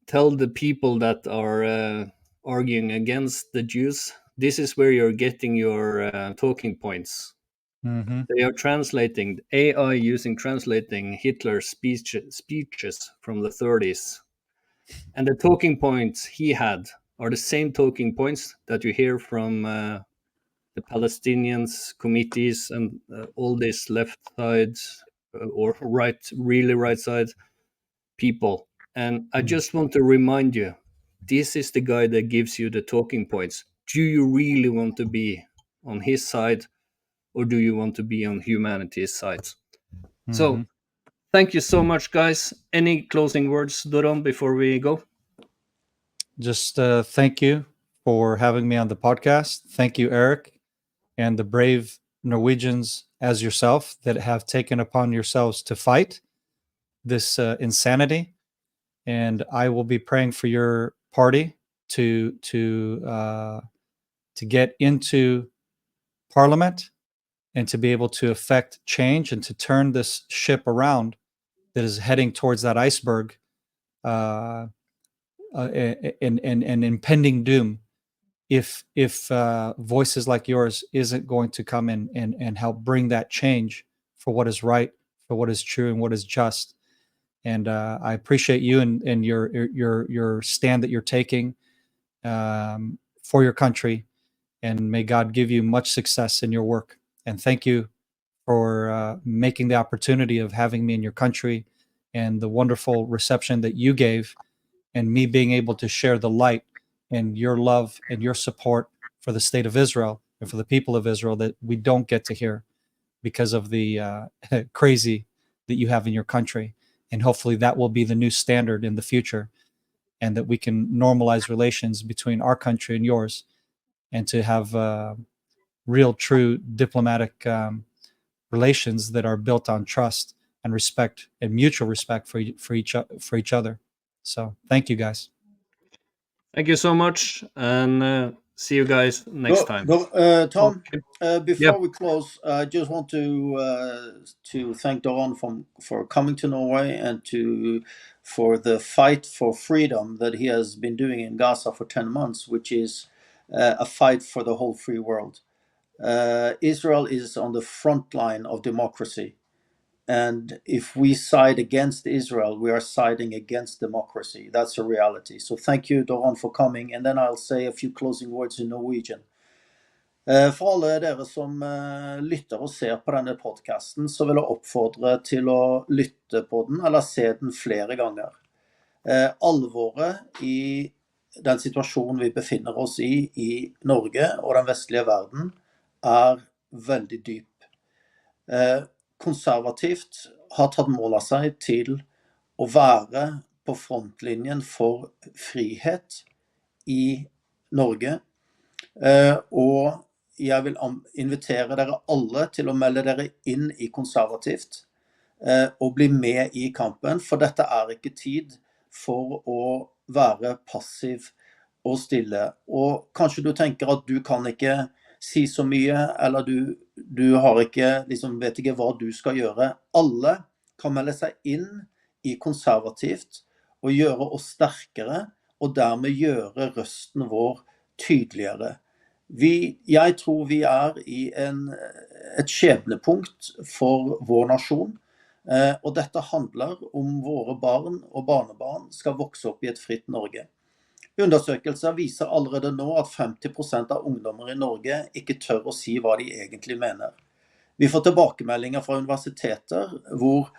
tell the people that are arguing against the Jews, this is where you're getting your talking points. Mm-hmm. They are translating AI using translating Hitler's speeches from the 30s, and the talking points he had are the same talking points that you hear from the Palestinians committees and all these left side or really right side people. And I just want to remind you, this is the guy that gives you the talking points. Do you really want to be on his side, or do you want to be on humanity's side? Mm-hmm. So thank you so much, guys. Any closing words, Doron, before we go? Just thank you for having me on the podcast. Thank you, Eric, and the brave Norwegians as yourself that have taken upon yourselves to fight this insanity. And I will be praying for your party to get into Parliament and to be able to affect change and to turn this ship around that is heading towards that iceberg and impending doom if voices like yours isn't going to come in and help bring that change for what is right, for what is true, and what is just. And I appreciate you and your stand that you're taking for your country, and may God give you much success in your work. And thank you for making the opportunity of having me in your country, and the wonderful reception that you gave, and me being able to share the light and your love and your support for the state of Israel and for the people of Israel that we don't get to hear because of the crazy that you have in your country. And hopefully that will be the new standard in the future, and that we can normalize relations between our country and yours, and to have real, true diplomatic relations that are built on trust and respect and mutual respect for each other. So thank you, guys. Thank you so much, and see you guys next time. Tom, Okay. before Yep. we close, I just want to thank Doron for coming to Norway, and for the fight for freedom that he has been doing in Gaza for 10 months, which is a fight for the whole free world. Israel is on the front line of democracy. And if we side against Israel, we are siding against democracy. That's a reality. So thank you, Doron, for coming. And then I'll say a few closing words in Norwegian. For alle dere som lytter og ser på denne podcasten, så vil jeg oppfordre til å lytte på den, eller se den flere ganger. Alvoret i den situasjonen vi befinner oss i Norge og den vestlige verden, veldig dyp. Konservativt har tatt mål av seg til å være på frontlinjen for frihet i Norge, og jeg vil invitere dere alle til å melde dere inn i konservativt og bli med i kampen, for dette ikke tid for å være passiv og stille. Og kanskje du tenker at du kan ikke si så mye, eller du har ikke, vet ikke hva du skal gjøre. Alle kan melde seg inn i konservativt og gjøre oss sterkere, og dermed gjøre røsten vår tydeligere. Jeg tror vi i et skjebnepunkt for vår nasjon, og dette handler om våre barn og barnebarn skal vokse opp i et fritt Norge. Undersøkelser viser allerede nå at 50% av ungdommer i Norge ikke tør å si hva de egentlig mener. Vi får tilbakemeldinger fra universiteter hvor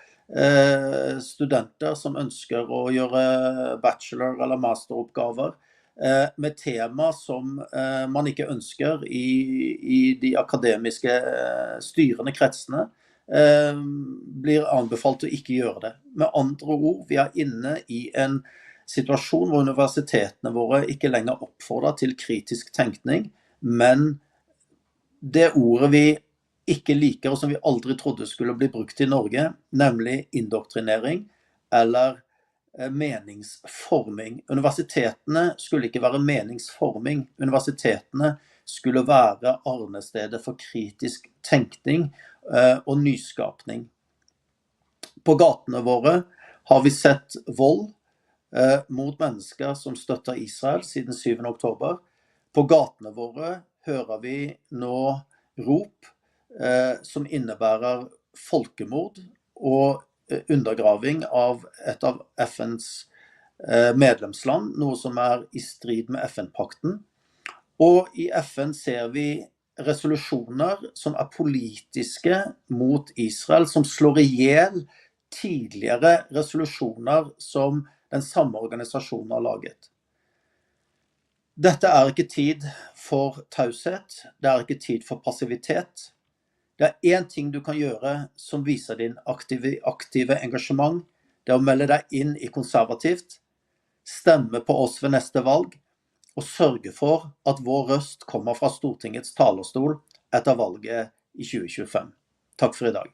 studenter som ønsker å gjøre bachelor- eller masteroppgaver med tema som man ikke ønsker i de akademiske styrende kretsene, blir anbefalt å ikke gjøre det. Med andre ord, vi inne i en situasjon hvor universitetene våre ikke lenger oppfordrer til kritisk tenkning, men det ordet vi ikke liker, og som vi aldri trodde skulle bli brukt i Norge, nemlig indoktrinering eller meningsforming. Universitetene skulle ikke være meningsforming. Universitetene skulle være arnestedet for kritisk tenkning og nyskapning. På gatene våre har vi sett vold mot mennesker som støtter Israel siden 7. oktober. På gatene våre hører vi nå rop som innebærer folkemord og undergraving av et av FNs medlemsland, noe som i strid med FN-pakten. Og i FN ser vi resolusjoner som politiske mot Israel, som slår ihjel tidligere resolusjoner som den samme organisasjonen har laget. Dette ikke tid for taushet, det ikke tid for passivitet. Det en ting du kan gjøre som viser din aktive engasjement, det å melde deg inn i konservativt, stemme på oss ved neste valg, og sørge for at vår røst kommer fra Stortingets talerstol etter valget i 2025. Takk for i dag.